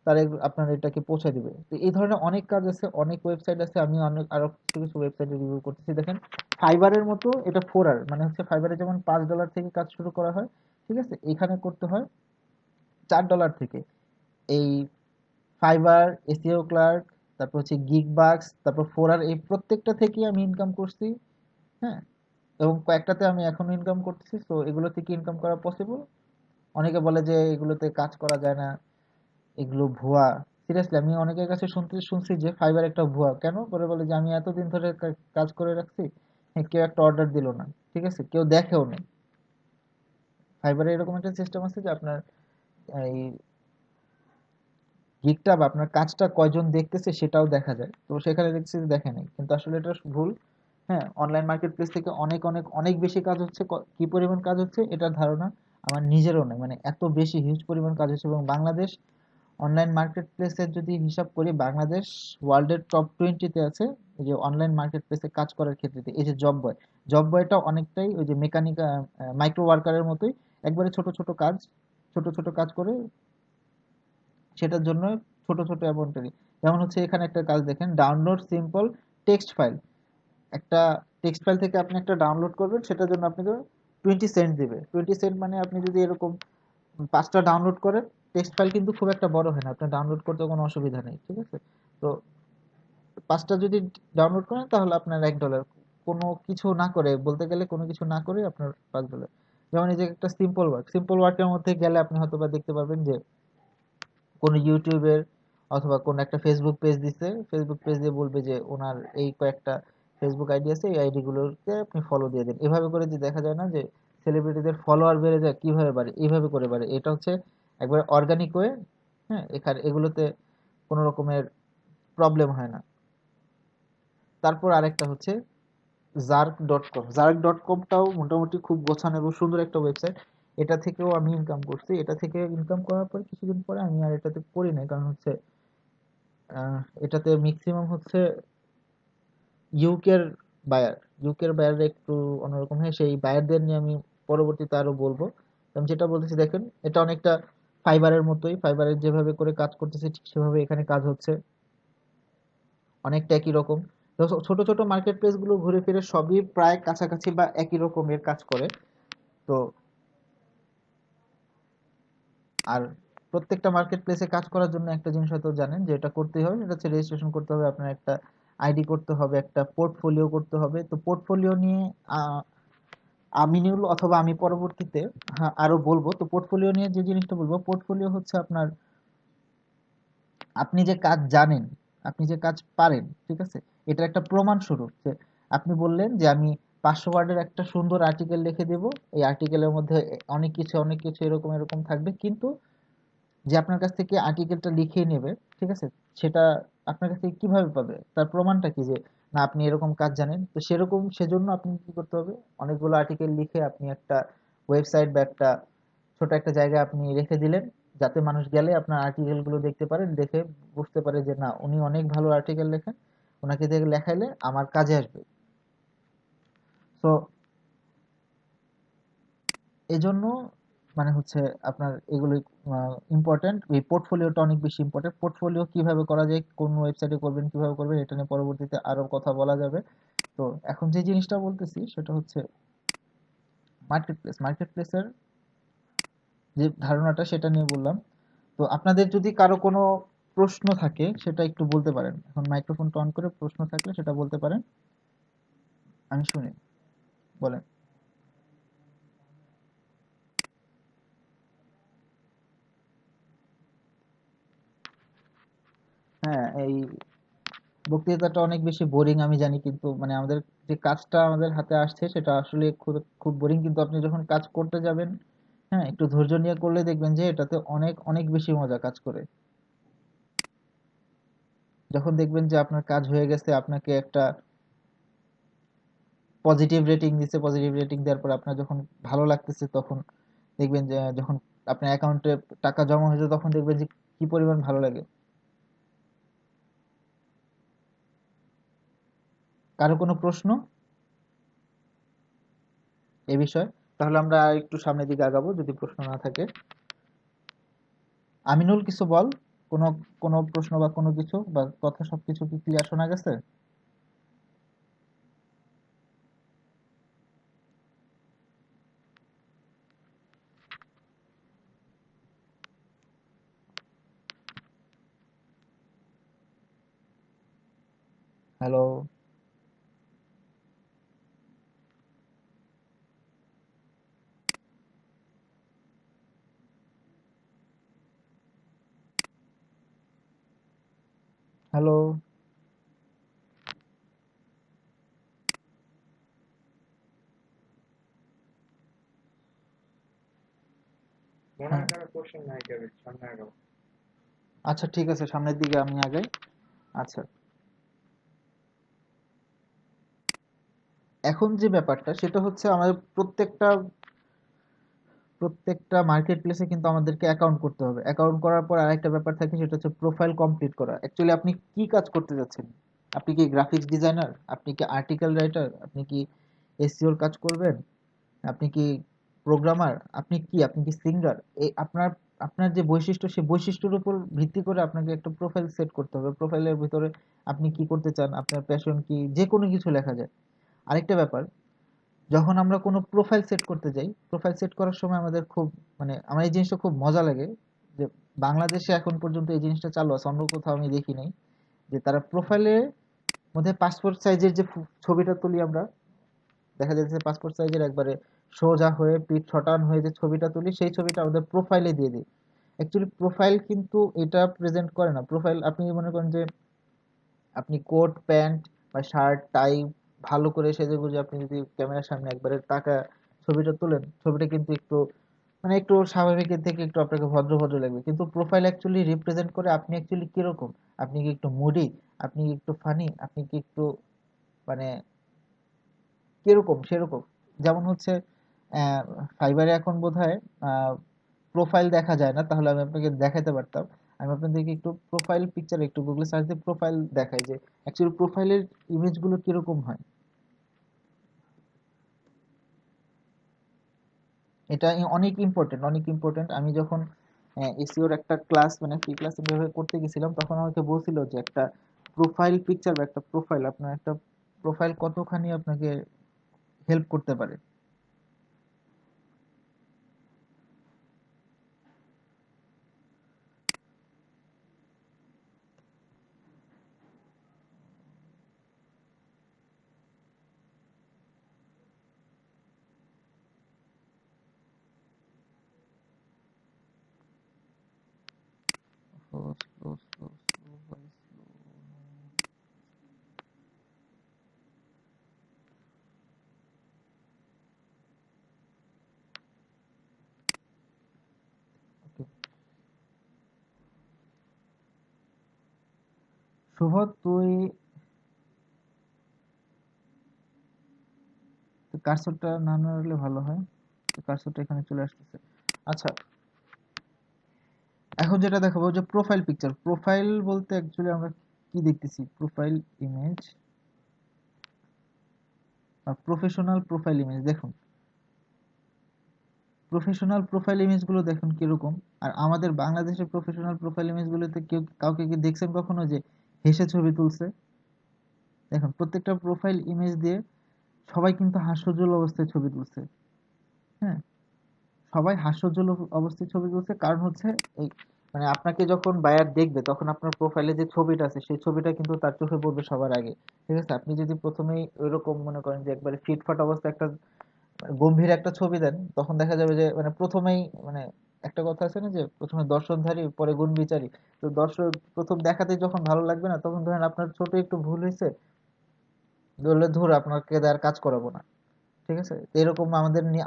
তারা আপনার এটাকে পৌঁছে দিবে। তো এই ধরনের অনেক কাজ আছে, অনেক ওয়েবসাইট আছে, আমি অনেক আরো কিছু কিছু ওয়েবসাইটে রিভিউ করতেছি। দেখেন ফাইবারের মতো এটা 4 আর, মানে হচ্ছে ফাইবারে যেমন $5 থেকে কাজ শুরু করা হয়, ঠিক আছে, এখানে করতে হয় $4 থেকে। এই ফাইবার, এসইও ক্লার্ক, তারপর হচ্ছে গিগবাক্স, তারপর 4 আর, এই প্রত্যেকটা থেকে আমি ইনকাম করছি। হ্যাঁ, এবং কয়েকটাতে আমি এখনো ইনকাম করতেছি। তো এগুলো থেকে ইনকাম করা পসিবল। অনেকে বলে যে এগুলোতে কাজ করা যায় না, এগুলো ভুয়া। সিরিয়াসলি আমি অনেকের কাছে শুনছি যে ফাইবার একটা ভুয়া, কেন করে বলে যে আমি এতদিন ধরে কাজ করে রাখছি, হ্যাঁ, কেউ একটা অর্ডার দিল না, ঠিক আছে, কেউ দেখেও নেই। ফাইবারে এরকম একটা সিস্টেম আছে যে আপনার এই গিগটা বা আপনার কাজটা কয়জন দেখতেছে সেটাও দেখা যায়, তো সেখানে দেখছি যে দেখে নাই, কিন্তু আসলে এটা ভুল। হ্যাঁ, অনলাইন মার্কেট প্লেস থেকে অনেক অনেক অনেক বেশি কাজ হচ্ছে। কি পরিমাণ কাজ হচ্ছে এটার ধারণা আমার নিজেরও নেই, মানে এত বেশি হিউজ পরিমাণ কাজ হচ্ছে। এবং বাংলাদেশ অনলাইন মার্কেট প্লেসের যদি হিসাব করি, বাংলাদেশ ওয়ার্ল্ডের টপ 20-তে আছে এই যে অনলাইন মার্কেট প্লেসে কাজ করার ক্ষেত্রে। এই যে জব বয়টা অনেকটাই ওই যে মেকানিক মাইক্রো ওয়ার্কারের মতোই, একবারে ছোট ছোট কাজ, ছোট ছোট কাজ করে সেটার জন্য ছোট ছোট অ্যামাউন্টেরই। যেমন হচ্ছে এখানে একটা কাজ দেখেন, ডাউনলোড সিম্পল টেক্সট ফাইল। একটা টেক্সট ফাইল থেকে আপনি একটা ডাউনলোড করবেন, সেটার জন্য আপনাকে 20 সেন্ট দিবে। 20 সেন্ট মানে আপনি যদি এরকম 5টা ডাউনলোড করেন, টেক্সট ফাইল কিন্তু খুব একটা বড় হয় না, আপনার ডাউনলোড করতে কোনো অসুবিধা নেই, ঠিক আছে। তো 5টা যদি ডাউনলোড করেন তাহলে আপনার $1, কোনো কিছু না করে, বলতে গেলে কোনো কিছু না করে আপনার $5। যেমন এই যে একটা সিম্পল ওয়ার্কের মধ্যে গেলে আপনি হয়তো বা দেখতে পাবেন যে কোনো ইউটিউবের অথবা কোনো একটা ফেসবুক পেজ দিচ্ছে, ফেসবুক পেজ দিয়ে বলবে যে ওনার এই কয়েকটা ফেসবুক আইডি আছে, এই আইডি গুলোকে আপনি ফলো দিয়ে দেন। এভাবে করে যে দেখা যায় না যে সেলিব্রিটিদের ফলোয়ার বেড়ে যায়, কিভাবে বাড়ে, এইভাবে করে বাড়ে। এটা হচ্ছে একবার অর্গানিক ওয়ে। হ্যাঁ, এখানে এগুলোতে কোনো রকমের প্রবলেম হয় না। তারপর আরেকটা হচ্ছে জার্ক.কম। জার্ক.কমটাও মোটামুটি খুব গোছানো এবং সুন্দর একটা ওয়েবসাইট। এটা থেকেও আমি ইনকাম করছি। এটা থেকে ইনকাম করার পর কিছুদিন পরে আমি আর এটাতে করি নাই, কারণ হচ্ছে এটাতে ম্যাক্সিমাম হচ্ছে ইউকের বায়ার। ইউকের বায়ার একটু অন্যরকম হয়, সেই বায়ারদের নিয়ে আমি পরবর্তীতে আরো বলবো। তো আমি যেটা বলতেছি দেখেন, এটা অনেকটা ফাইবারের মতোই, ফাইবারের যেভাবে করে কাজ করতেছে ঠিক সেভাবে এখানে কাজ হচ্ছে, অনেকটা একই রকম। তো ছোট ছোট মার্কেট প্লেস গুলো ঘুরে ফিরে সবই প্রায় কাছাকাছি বা একই রকমের কাজ করে। তো আর প্রত্যেকটা মার্কেট প্লেসে কাজ করার জন্য একটা জিনিস হয়তো জানেন যে এটা করতেই হবে, সেটা হচ্ছে রেজিস্ট্রেশন করতে হবে, আপনার একটা আইডি করতে হবে, একটা পোর্টফোলিও করতে হবে। তো পোর্টফোলিও নিয়ে আহ, আমিনুল অথবা আমি পরবর্তীতে, হ্যাঁ, আরো বলবো। তো পোর্টফোলিও নিয়ে যে জিনিসটা বলবো, পোর্টফোলিও হচ্ছে আপনার আপনি যে কাজ জানেন, আপনি যে কাজ পারেন, ঠিক আছে, এটার একটা প্রমাণ স্বরূপ যে আপনি বললেন যে আমি 500 ওয়ার্ডের একটা সুন্দর আর্টিকেল লিখে দেব, এই আর্টিকেলের মধ্যে অনেক কিছু এরকম এরকম থাকবে, কিন্তু যে আপনার কাছ থেকে আর্টিকেলটা লিখে নেবে, ঠিক আছে, সেটা আপনার কাছ থেকে কিভাবে পাবে, তার প্রমাণটা কি যে না আপনি এরকম কাজ জানেন। তো সেরকম সেজন্য আপনি কি করতে হবে, অনেকগুলো আর্টিকেল লিখে আপনি একটা ওয়েবসাইট বা একটা ছোট একটা জায়গায় আপনি রেখে দিলেন, যাতে মানুষ গেলে আপনার আর্টিকেল গুলো দেখতে পারেন, দেখে বুঝতে পারে যে না উনি অনেক ভালো আর্টিকেল লেখেন, ওনাকে দেখে লেখাইলে আমার কাজে আসবে। তো এজন্য মানে হচ্ছে আপনার এগুলো ইম্পর্টেন্ট, এই পোর্টফোলিওটা অনেক বেশি ইম্পর্টেন্ট। পোর্টফোলিও কিভাবে করা যায়, কোন ওয়েবসাইটে করবেন, কিভাবে করবেন, এটা নিয়ে পরবর্তীতে আরো কথা বলা যাবে। তো এখন যে জিনিসটা বলতেছি সেটা হচ্ছে মার্কেট প্লেসের যে ধারণাটা সেটা নিয়ে বললাম। তো আপনাদের যদি কারো কোনো প্রশ্ন থাকে সেটা একটু বলতে পারেন, এখন মাইক্রোফোনটা অন করে প্রশ্ন থাকলে সেটা বলতে পারেন, আমি শুনি, বলেন। হ্যাঁ, এই বক্তৃতাটা অনেক বেশি বোরিং আমি জানি, কিন্তু মানে আমাদের যে কাজটা আমাদের হাতে আসছে সেটা আসলে খুব খুব বোরিং, কিন্তু আপনি যখন কাজ করতে যাবেন, হ্যাঁ, একটু ধৈর্য নিয়ে করলে দেখবেন যে এটাতে অনেক অনেক বেশি মজা কাজ করে। যখন দেখবেন যে আপনার কাজ হয়ে গেছে, আপনাকে একটা পজিটিভ রেটিং দিচ্ছে, পজিটিভ রেটিং দেওয়ার পর আপনার যখন ভালো লাগতেছে, তখন দেখবেন যে যখন আপনার অ্যাকাউন্টে টাকা জমা হয়েছে তখন দেখবেন যে কি পরিমাণ ভালো লাগে। কারো কোনো প্রশ্ন এ বিষয়ে? তাহলে আমরা আর একটু সামনের দিকে আগাবো যদি প্রশ্ন না থাকে। আমিনুল, কিছু বল। কোনো কোনো প্রশ্ন বা কোনো কিছু বা কথা সবকিছু কি ক্লিয়ার শোনা গেছে? হ্যালো? হ্যালো? হ্যাঁ, আচ্ছা ঠিক আছে, সামনের দিকে আমি আগাই। আচ্ছা, এখন যে ব্যাপারটা সেটা হচ্ছে আমাদের প্রত্যেকটা মার্কেট প্লেসে কিন্তু আমাদেরকে অ্যাকাউন্ট করতে হবে। অ্যাকাউন্ট করার পর আরেকটা ব্যাপার থাকে, সেটা হচ্ছে প্রোফাইল কমপ্লিট করা। অ্যাকচুয়ালি আপনি কি কাজ করতে যাচ্ছেন? আপনি কি গ্রাফিক্স ডিজাইনার? আপনি কি আর্টিকেল রাইটার? আপনি কি এসইওর কাজ করবেন? আপনি কি প্রোগ্রামার? আপনি কি সিঙ্গার? এই আপনার আপনার যে বৈশিষ্ট্য, সেই বৈশিষ্ট্যের উপর ভিত্তি করে আপনাকে একটা প্রোফাইল সেট করতে হবে। প্রোফাইলের ভিতরে আপনি কি করতে চান, আপনার প্যাশন কি, যে কোনো কিছু লেখা যায়। আরেকটা ব্যাপার, যখন আমরা কোনো প্রোফাইল সেট করতে যাই, প্রোফাইল সেট করার সময় আমাদের খুব মানে আমার এই জিনিসটা খুব মজা লাগে যে বাংলাদেশে এখন পর্যন্ত এই জিনিসটা চালু আছে, অন্য কোথাও আমি দেখি নাই, যে তারা প্রোফাইলের মধ্যে পাসপোর্ট সাইজের যে ছবিটা তুলি আমরা, দেখা যাচ্ছে পাসপোর্ট সাইজের একবারে সোজা হয়ে পিঠ শটান হয়ে যে ছবিটা তুলি, সেই ছবিটা আমাদের প্রোফাইলে দিয়ে দিই। অ্যাকচুয়ালি প্রোফাইল কিন্তু এটা প্রেজেন্ট করে না। প্রোফাইল আপনি মনে করেন যে আপনি কোট প্যান্ট বা শার্ট টাই ভালো করে সেজেগুজে আপনি যদি ক্যামেরার সামনে একবারে তাকা ছবিটা তোলেন, ছবিটা কিন্তু একটু মানে একটু স্বাভাবিকের থেকে একটু আপনাকে ভদ্র ভদ্র লাগবে, কিন্তু প্রোফাইল অ্যাকচুয়ালি রিপ্রেজেন্ট করে আপনি অ্যাকচুয়ালি কিরকম। আপনি কি একটু মুডি, আপনি কি একটু ফানি, আপনি কি একটু মানে কিরকম সেরকম। যেমন হচ্ছে ফাইবারে এখন বোধহয় প্রোফাইল দেখা যায় না, তাহলে আমি আপনাকে দেখাতে পারতাম। আমি আপনাদেরকে একটু প্রোফাইল পিকচার একটু গুগলে সার্চ দিয়ে প্রোফাইল দেখাই যে অ্যাকচুয়ালি প্রোফাইলের ইমেজগুলো কিরকম হয়। এটা অনেক ইম্পর্টেন্ট, অনেক ইম্পর্টেন্ট। আমি যখন এসইওর একটা ক্লাস মানে ফ্রি ক্লাস এভাবে করতে গেছিলাম, তখন আমাকে বলছিল যে একটা প্রোফাইল পিকচার বা একটা প্রোফাইল, আপনার একটা প্রোফাইল কতখানি আপনাকে হেল্প করতে পারে। Slow, slow, slow, slow, very slow. Okay. শুভ, তুই কার্সরটা না নাড়লে ভালো হয়। কার্সরটা এখানে চলে আসতেছে। আচ্ছা, এখন যেটা দেখাবো যে প্রোফাইল পিকচার। প্রোফাইল বলতে অ্যাকচুয়ালি আমরা কি দেখতেছি? প্রোফাইল ইমেজ বা প্রফেশনাল প্রোফাইল ইমেজ। দেখুন, প্রফেশনাল প্রোফাইল ইমেজগুলো দেখুন কিরকম। আর আমাদের বাংলাদেশের প্রফেশনাল প্রোফাইল ইমেজগুলোতে কেউ কাউকে কি দেখছেন কখনো যে হেসে ছবি তুলছে? দেখুন, প্রত্যেকটা প্রোফাইল ইমেজ দিয়ে সবাই কিন্তু হাস্যোজ্জ্বল অবস্থায় ছবি তুলছে। হ্যাঁ, সবাই হাস্যোজ্জ্বল অবস্থায় ছবি তুলছে, কারণ হচ্ছে এই মানে আপনাকে যখন বায়ার দেখবে তখন আপনার প্রোফাইলে যে ছবিটা আছে সেই ছবিটা কিন্তু তার চোখে পড়বে সবার আগে। ঠিক আছে? আপনি যদি প্রথমেই ওইরকম মনে করেন যে একবারে ফিটফাট অবস্থায় একটা গম্ভীর একটা ছবি দেন, তখন দেখা যাবে যে মানে প্রথমেই মানে একটা কথা আছে না যে প্রথমে দর্শনধারী পরে গুণ বিচারী। তো দর্শন প্রথম দেখাতে যখন ভালো লাগবে না, তখন ধরেন আপনার ছোট একটু ভুল হয়েছে, বললে ধুর আপনাকে দিয়ে আর কাজ করাবো না। ঠিক আছে, তো এরকম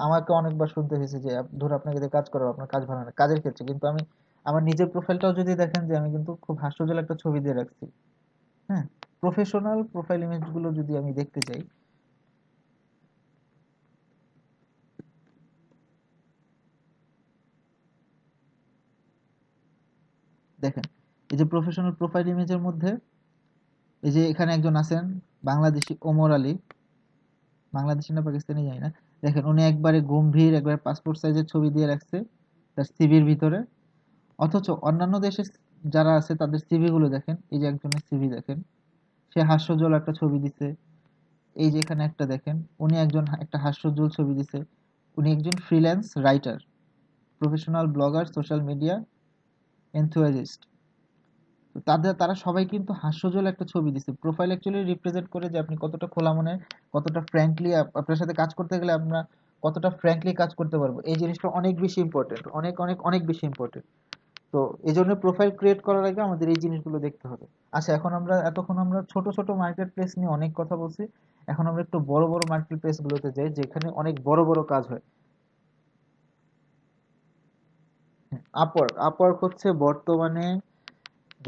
আমাকে অনেকবার শুনতে হয়েছে যে ধুর আপনাকে দিয়ে কাজ করাবো, আপনার কাজ ভালো না কাজের ক্ষেত্রে। কিন্তু আমি আমার নিজের প্রোফাইলটাও যদি দেখেন, যে আমি কিন্তু খুব হাস্যজ্জ্বল একটা ছবি দিয়ে রাখছি। হ্যাঁ, প্রফেশনাল প্রোফাইল ইমেজ গুলো যদি আমি দেখতে চাই, দেখেন এই যে প্রফেশনাল প্রোফাইল ইমেজের মধ্যে এই যে এখানে একজন আছেন বাংলাদেশি ওমর আলী, বাংলাদেশি না পাকিস্তানি জানি না। দেখেন উনি একবারে গম্ভীর, একবারে পাসপোর্ট সাইজের ছবি দিয়ে রাখছে তার সিভির ভিতরে। অথচ অন্যান্য দেশের যারা আছে তাদের সিভি গুলো দেখেন, এই যে একজনের সিভি দেখেন, সে হাস্যজ্জ্বল একটা ছবি দিছে। এই যে এখানে একটা দেখেন, উনি একজন একটা হাস্যজ্জ্বল ছবি দিছে। উনি একজন freelance writer, professional blogger, social media enthusiast. তো তারা সবাই কিন্তু হাস্যজ্জ্বল একটা ছবি দিছে। প্রোফাইল অ্যাকচুয়ালি রিপ্রেজেন্ট করে যে আপনি কতটা খোলা মনে, কতটা ফ্র্যাঙ্কলি আপনার সাথে কাজ করতে গেলে আমরা কতটা ফ্র্যাঙ্কলি কাজ করতে পারবো, এই জিনিসটা অনেক বেশি ইম্পর্টেন্ট, অনেক অনেক অনেক বেশি ইম্পর্টেন্ট। তো এই জন্য প্রোফাইল ক্রিয়েট করার আগে আমাদের এই জিনিসগুলো দেখতে হবে। আচ্ছা, এতক্ষণ আমরা ছোট ছোট মার্কেট প্লেস নিয়ে অনেক কথা বলছি। এখন আমরা একটু বড় বড় মার্কেট প্লেস গুলোতে যাই, যেখানে অনেক বড় বড় কাজ হয়। আপওয়ার্ক হচ্ছে বর্তমানে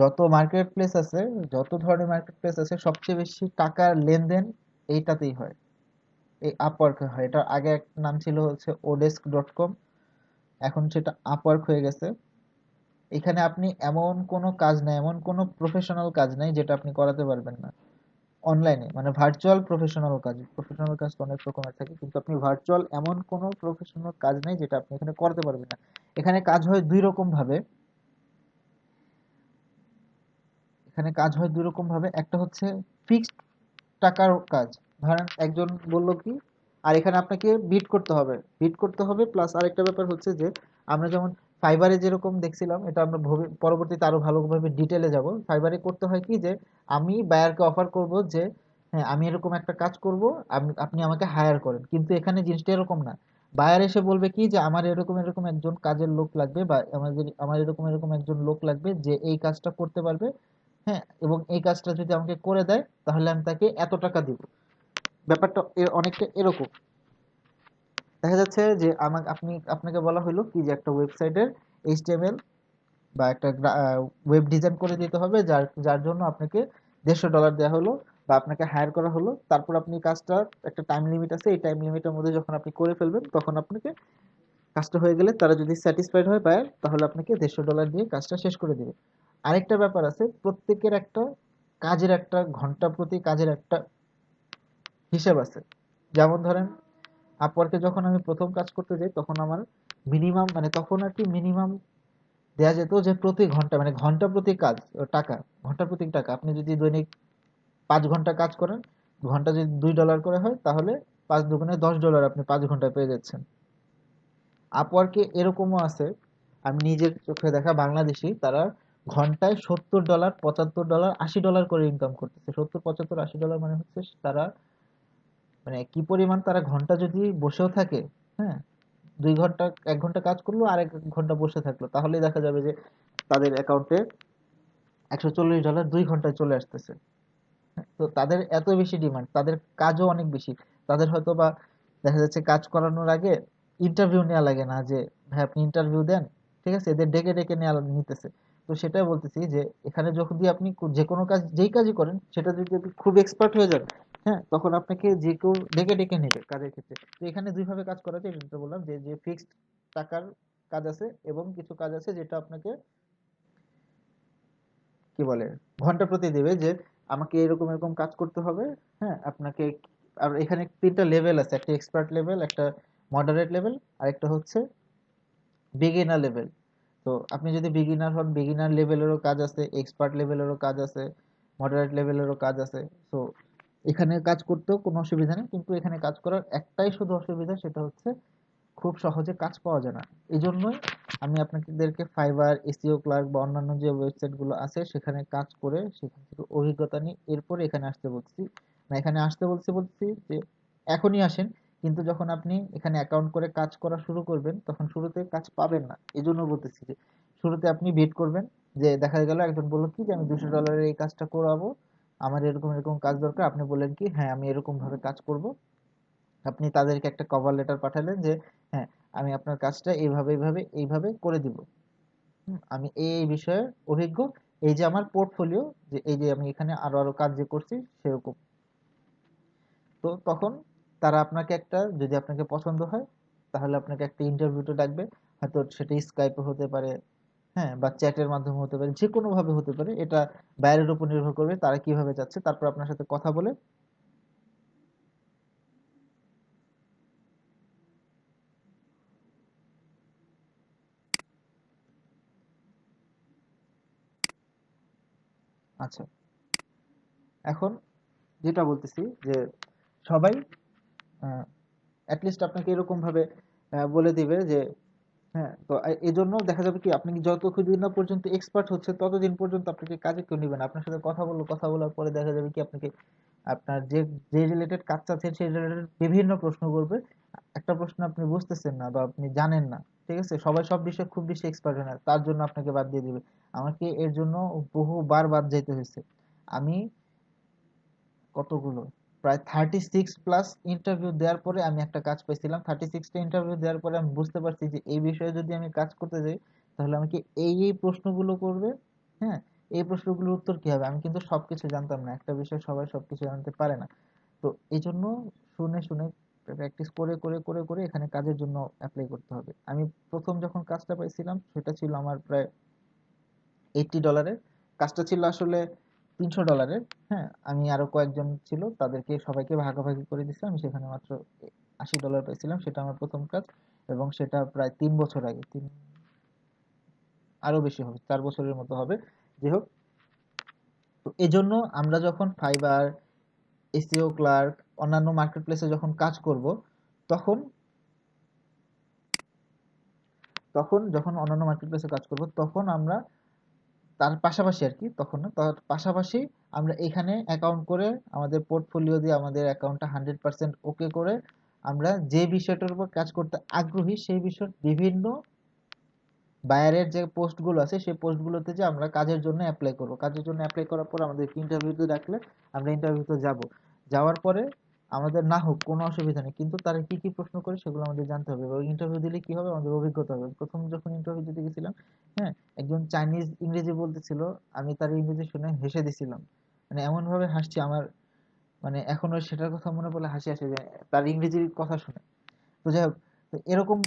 যত মার্কেট প্লেস আছে, যত ধরনের মার্কেট প্লেস আছে, সবচেয়ে বেশি টাকার লেনদেন এইটাতেই হয়, এই আপওয়ার্কে হয়। এটা আগে এক নাম ছিল হচ্ছে odesk.com, এখন সেটা আপওয়ার্ক হয়ে গেছে। এখানে আপনি এমন কোনো কাজ নাই, এমন কোনো প্রফেশনাল কাজ নাই যেটা আপনি করাতে পারবেন না অনলাইনে। মানে ভার্চুয়াল প্রফেশনাল কাজ, প্রফেশনাল কাজ তো অনেক রকমের থাকে, কিন্তু আপনি ভার্চুয়াল এমন কোনো প্রফেশনাল কাজ নাই যেটা আপনি এখানে করাতে পারবেন না। এখানে কাজ হয় দুই রকম ভাবে। একটা হচ্ছে ফিক্সড টাকার কাজ। ধরেন একজন বলল কি, আর এখানে আপনাকে বিট করতে হবে প্লাস আরেকটা ব্যাপার হচ্ছে যে আমরা যেমন ফাইবারে যেরকম দেখছিলাম, এটা আমরা পরবর্তীতে আরো ভালোভাবে ডিটেলে যাব। ফাইবারে করতে হয় কি যে আমি বায়ারকে অফার করব যে হ্যাঁ আমি এরকম একটা কাজ করব, আপনি আমাকে হায়ার করেন। কিন্তু এখানে জিনিসটা এরকম না। বায়ার এসে বলবে কি যে আমার এরকম এরকম একজন কাজের লোক লাগবে, বা আমার এরকম এরকম একজন লোক লাগবে যে এই কাজটা করতে পারবে। হ্যাঁ, এবং এই কাজটা যদি আমাকে করে দেয় তাহলে আমি তাকে এত টাকা দিব। ব্যাপারটা অনেকটা এরকম। দেখা যাচ্ছে যে আপনাকে বলা হলো কি যে একটা ওয়েবসাইটের এইচটিএমএল বা একটা ওয়েব ডিজাইন করে দিতে হবে, যার যার জন্য আপনাকে $150 দেওয়া হলো, বা আপনাকে হায়ার করা হলো। তারপর আপনি কাজটা, একটা টাইম লিমিট আছে, এই টাইম লিমিটের মধ্যে যখন আপনি করে ফেলবেন, তখন আপনাকে কাজটা হয়ে গেলে তারা যদি স্যাটিসফাইড হয় বায়ার, তাহলে আপনাকে $150 দিয়ে কাজটা শেষ করে দিবে। আরেকটা ব্যাপার আছে, প্রত্যেকের একটা কাজের একটা ঘন্টা প্রতি কাজের একটা হিসেব আছে। যেমন ধরেন আপওয়ার্কে যখন আমি প্রথম কাজ করতে যাই, তখন আমার মিনিমাম, মানে তখন আর কি মিনিমাম দেয়া যেত যে প্রতি ঘন্টা, মানে ঘন্টা প্রতি কাজ টাকা, ঘন্টা প্রতি টাকা। আপনি যদি দৈনিক 5 ঘন্টা কাজ করেন, ঘন্টা যদি $2 করে হয়, তাহলে 5 দুগুণে $10 আপনি 5 ঘন্টায় পেয়ে যাচ্ছেন। আপওয়ার্কে এরকমও আছে, আমি নিজের চোখে দেখা বাংলাদেশি, তারা ঘন্টায় $70, $75, $80 করে ইনকাম করতেছে। 70, 75, $80 মানে হচ্ছে তারা, মানে কি পরিমাণ তারা ঘন্টা যদি বসেও থাকে, হ্যাঁ, 2 ঘন্টা 1 ঘন্টা কাজ করলো আর 1 ঘন্টা বসে থাকলো, তাহলে দেখা যাবে যে তাদের অ্যাকাউন্টে $140 2 ঘন্টায় চলে আসতেছে। তো তাদের এত বেশি ডিমান্ড, তাদের কাজও অনেক বেশি। তাদের হয়তো বা দেখা যাচ্ছে কাজ করানোর আগে ইন্টারভিউ নেওয়া লাগে না, যে ভাই আপনি ইন্টারভিউ দেন, ঠিক আছে, এদের ডেকে ডেকে নিতেছে। তো সেটাই বলতেছি যে এখানে যখন দিয়ে আপনি যে কোনো কাজ, যেই কাজই করেন, সেটা যদি আপনি খুব এক্সপার্ট হয়ে যান, হ্যাঁ, তখন আপনাকে যে কেউ ডেকে ডেকে নেবে কাজের ক্ষেত্রে। তো এখানে দুইভাবে কাজ করা যায়, যেটা বললাম যে যে ফিক্সড টাকার কাজ আছে, এবং কিছু কাজ আছে যেটা আপনাকে কি বলে ঘন্টা প্রতি দেবে, যে আমাকে এরকম এরকম কাজ করতে হবে। হ্যাঁ, আপনাকে। আর এখানে 3টা লেভেল আছে, একটা এক্সপার্ট লেভেল, একটা মডারেট লেভেল, আর একটা হচ্ছে বিগিনার লেভেল। তো আপনি যদি বিগিনার হন, বিগিনার লেভেলেরও কাজ আছে, এক্সপার্ট লেভেলেরও কাজ আছে, মডারেট লেভেলেরও কাজ আছে। তো এখানে কাজ করতেও কোনো অসুবিধা নেই, কিন্তু এখানে কাজ করার একটাই শুধু অসুবিধা, সেটা হচ্ছে খুব সহজে কাজ পাওয়া যায় না। এই জন্যই আমি আপনাদেরকে ফাইবার, এসইও ক্লার্ক বা অন্যান্য যে ওয়েবসাইট গুলো আছে সেখানে কাজ করে সেখান থেকে অভিজ্ঞতা নিয়ে এরপরে এখানে আসতে বলছি। না, এখানে আসতে বলছি যে এখনই আসেন, কিন্তু যখন আপনি এখানে অ্যাকাউন্ট করে কাজ করা শুরু করবেন তখন শুরুতে কাজ পাবেন না। এজন্য বলতেছি যে শুরুতে আপনি ওয়েট করবেন, যে দেখা গেল একজন বলল কি যে আমি $200 এই কাজটা করাবো, আমার এরকম এরকম কাজ দরকার, আপনি বললেন কি হ্যাঁ আমি এরকম ভাবে কাজ করব। আপনি তাদেরকে একটা কভার লেটার পাঠালেন যে হ্যাঁ আমি আপনার কাজটা এইভাবে এইভাবে এইভাবে করে দিব। আমি এই বিষয়ে অভিজ্ঞ, এই যে আমার পোর্টফোলিও, যে এই যে আমি এখানে আরো আরো কাজ যে করছি সেরকম। তো তখন তারা আপনাকে একটা, যদি আপনাকে পছন্দ হয় তাহলে আপনাকে একটা ইন্টারভিউতে ডাকবে। হয়তো সেটা স্কাইপে হতে পারে, হ্যাঁ, বা চ্যাটের মাধ্যমে হতে পারে, যে কোনো ভাবে হতে পারে। এটা বাইরের উপর নির্ভর করবে তারা কিভাবে যাচ্ছে, তারপর আপনার সাথে কথা বলে। আচ্ছা, এখন যেটা বলতেছি যে সবাই অ্যাটলিস্ট আপনাকে এরকম ভাবে বলে দিবে যে হ্যাঁ, তো এজন্য দেখা যাবে কি আপনি যতদিন না পর্যন্ত এক্সপার্ট হচ্ছে ততদিন পর্যন্ত আপনাকে কাজে কেউ নিবে না। আপনার সাথে কথা বললো, কথা বলার পরে দেখা যাবে কি আপনাকে আপনার যে যে রিলেটেড কাজ চাচ্ছেন সেই রিলেটেড বিভিন্ন প্রশ্ন করবে। একটা প্রশ্ন আপনি বুঝতেছেন না বা আপনি জানেন না, ঠিক আছে, সবাই সব বিষয়ে খুব বেশি এক্সপার্ট হয় না, তার জন্য আপনাকে বাদ দিয়ে দিবে। আমাকে এর জন্য বহুবার বাদ যেতে হয়েছে। আমি কতগুলো, প্রায় 36+ ইন্টারভিউ দেওয়ার পরে আমি একটা কাজ পেয়েছিলাম। 36টা ইন্টারভিউ দেওয়ার পরে আমি বুঝতে পারছি যে এই বিষয়ে যদি আমি কাজ করতে যাই তাহলে আমাকে এই এই প্রশ্নগুলো করবে। হ্যাঁ, এই প্রশ্নগুলোর উত্তর কি হবে, আমি কিন্তু সবকিছু জানতাম না, একটা বিষয় সবাই সবকিছু জানতে পারে না। তো এই জন্য শুনে শুনে প্র্যাকটিস করে করে করে করে এখানে কাজের জন্য অ্যাপ্লাই করতে হবে। আমি প্রথম যখন কাজটা পাইছিলাম সেটা ছিল আমার প্রায় $80। কাজটা ছিল আসলে $300। হ্যাঁ, আমি আরো কয়েকজন ছিল তাদেরকে সবাইকে ভাগাভাগি করে দিচ্ছি, আমি সেখানে মাত্র $80 পাইছিলাম। সেটা আমার প্রথম কাজ, এবং সেটা প্রায় 3 বছর আগে, আরো বেশি হবে, 4 বছরের মতো হবে। যাই হোক, তো এজন্য আমরা যখন ফাইবার, এসইও ক্লার্ক, অন্যান্য মার্কেট প্লেসে যখন কাজ করব, তখন তখন যখন অন্যান্য মার্কেট প্লেসে কাজ করব তখন আমরা তার পাশাপাশি আর কি, তখন না, তার পাশাপাশি আমরা এখানে অ্যাকাউন্ট করে আমাদের পোর্টফোলিও দিয়ে আমাদের অ্যাকাউন্টটা 100% ওকে করে আমরা যে বিষয়টার উপর কাজ করতে আগ্রহী সেই বিষয়ের বিভিন্ন বায়ারের যে পোস্টগুলো আছে সেই পোস্টগুলোতে যে আমরা কাজের জন্য অ্যাপ্লাই করব। কাজের জন্য অ্যাপ্লাই করার পর আমাদের ইন্টারভিউতে ডাকলে আমরা ইন্টারভিউতে যাব। যাওয়ার পরে আমাদের না হোক কোনো অসুবিধা নেই, কিন্তু তারা কি কি প্রশ্ন করে সেগুলো আমাদের জানতে হবে, এবং ইন্টারভিউ দিলে কি হবে আমাদের অভিজ্ঞতা হবে। প্রথম যখন ইন্টারভিউ দিতে গেছিলাম, হ্যাঁ, একজন চাইনিজ ইংরেজি বলতেছিল, আমি তার ইংরেজি শুনে হেসে দিছিলাম। মানে এমন ভাবে হাসছি, আমার মানে এখনো সেটার কথা মনে পড়লে হাসি আসে যে তার ইংরেজির কথা শুনে। তো যাই হোক, তো এরকম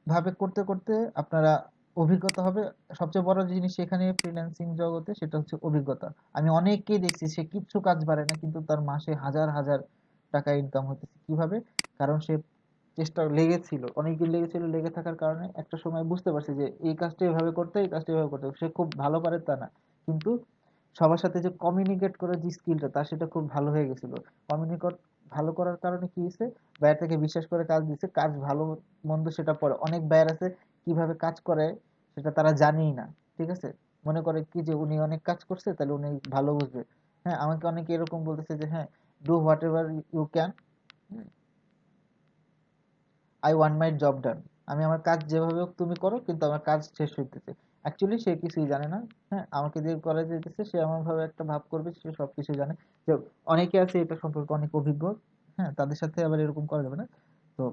ভাবে করতে করতে আপনারা অভিজ্ঞতা হবে। সবচেয়ে বড় জিনিস এখানে ফ্রিল্যান্সিং জগতে সেটা হচ্ছে অভিজ্ঞতা। আমি অনেককেই দেখছি সে কিচ্ছু কাজ পারে না কিন্তু তার মাসে হাজার হাজার টাকা ইনকাম হতেছে। কিভাবে? কারণ সে চেষ্টা লেগেছিল, অনেকদিন লেগেছিল, লেগে থাকার কারণে একটা সময় বুঝতে পারছে যে এই কাজটা এভাবে করতে হয়, এই কাজটা এভাবে করতে হয়। সে খুব ভালো পারে তা না, কিন্তু সবার সাথে যে কমিউনিকেট করার যে স্কিলটা তার সেটা খুব ভালো হয়ে গেছিল। কমিউনিকেট ভালো করার কারণে কি হয়েছে, বায়ার তাকে বিশ্বাস করে কাজ দিচ্ছে, কাজ ভালো মন্দ সেটা পরে। অনেক বায়ার আছে কিভাবে কাজ করে সেটা তারা জানেই না, ঠিক আছে, মনে করে কি যে উনি অনেক কাজ করছে তাহলে উনি ভালো বুঝবে। হ্যাঁ, আমাকে অনেকে এরকম বলতেছে যে হ্যাঁ, do whatever you can, I want my job done. আমি আমার কাজ যেভাবে হোক তুমি করো, কিন্তু আমার কাজ শেষ হইতেছে। অ্যাকচুয়ালি সে কিছুই জানে না। হ্যাঁ, আমাকে দিয়ে করাই দিতেছে, সে এমন ভাবে একটা ভাব করবে সে সবকিছু জানে। যে অনেকে আছে এটা সম্পর্কে অনেক অভিজ্ঞ, হ্যাঁ, তাদের সাথে আবার এরকম করা যাবে না। তো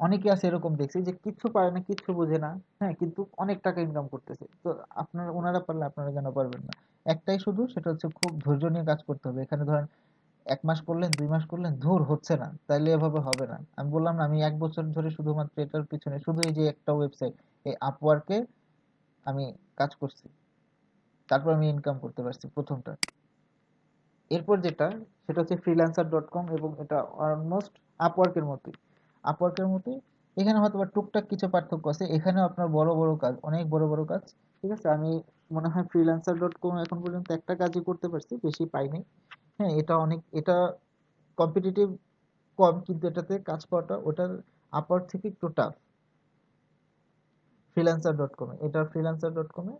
অনেকে আছে এরকম দেখছি যে কিচ্ছু পারে না, কিচ্ছু বোঝে না, হ্যাঁ, কিন্তু অনেক টাকা ইনকাম করতেছে। তো আপনারা, ওনারা পারলে আপনারা কেন পারবেন না? একটাই শুধু, সেটা হচ্ছে খুব ধৈর্য নিয়ে কাজ করতে হবে। এখানে ধরেন 1 মাস করলেন, 2 মাস করলেন, ধুর হচ্ছে না, তাইলে এভাবে হবে না। আমি বললাম না, আমি 1 বছর ধরে শুধুমাত্র এটার পিছনে, শুধু এই যে একটা ওয়েবসাইট, এই আপওয়ার্কে আমি কাজ করছি, তারপর আমি ইনকাম করতে পারছি প্রথমটা। এরপর যেটা, সেটা হচ্ছে freelancer.com, এবং এটা অলমোস্ট আপওয়ার্কের মতোই। আপওয়ার্কের মতোই, এখানে হয়তো বা টুকটাক কিছু পার্থক্য আছে। এখানেও আপনার বড় বড় কাজ, অনেক বড় বড় কাজ, ঠিক আছে। আমি মনে হয় freelancer.com এখন পর্যন্ত একটা কাজই করতে পারছি, বেশি পাইনি। হ্যাঁ, এটা অনেক, এটা কম্পিটিটিভ কম, কিন্তু এটাতে কাজ পাওয়াটা ওটার আপওয়ার্ক থেকে একটু টাফ। ফ্রিল্যান্সার.কম, এটা ফ্রিল্যান্সার.কমে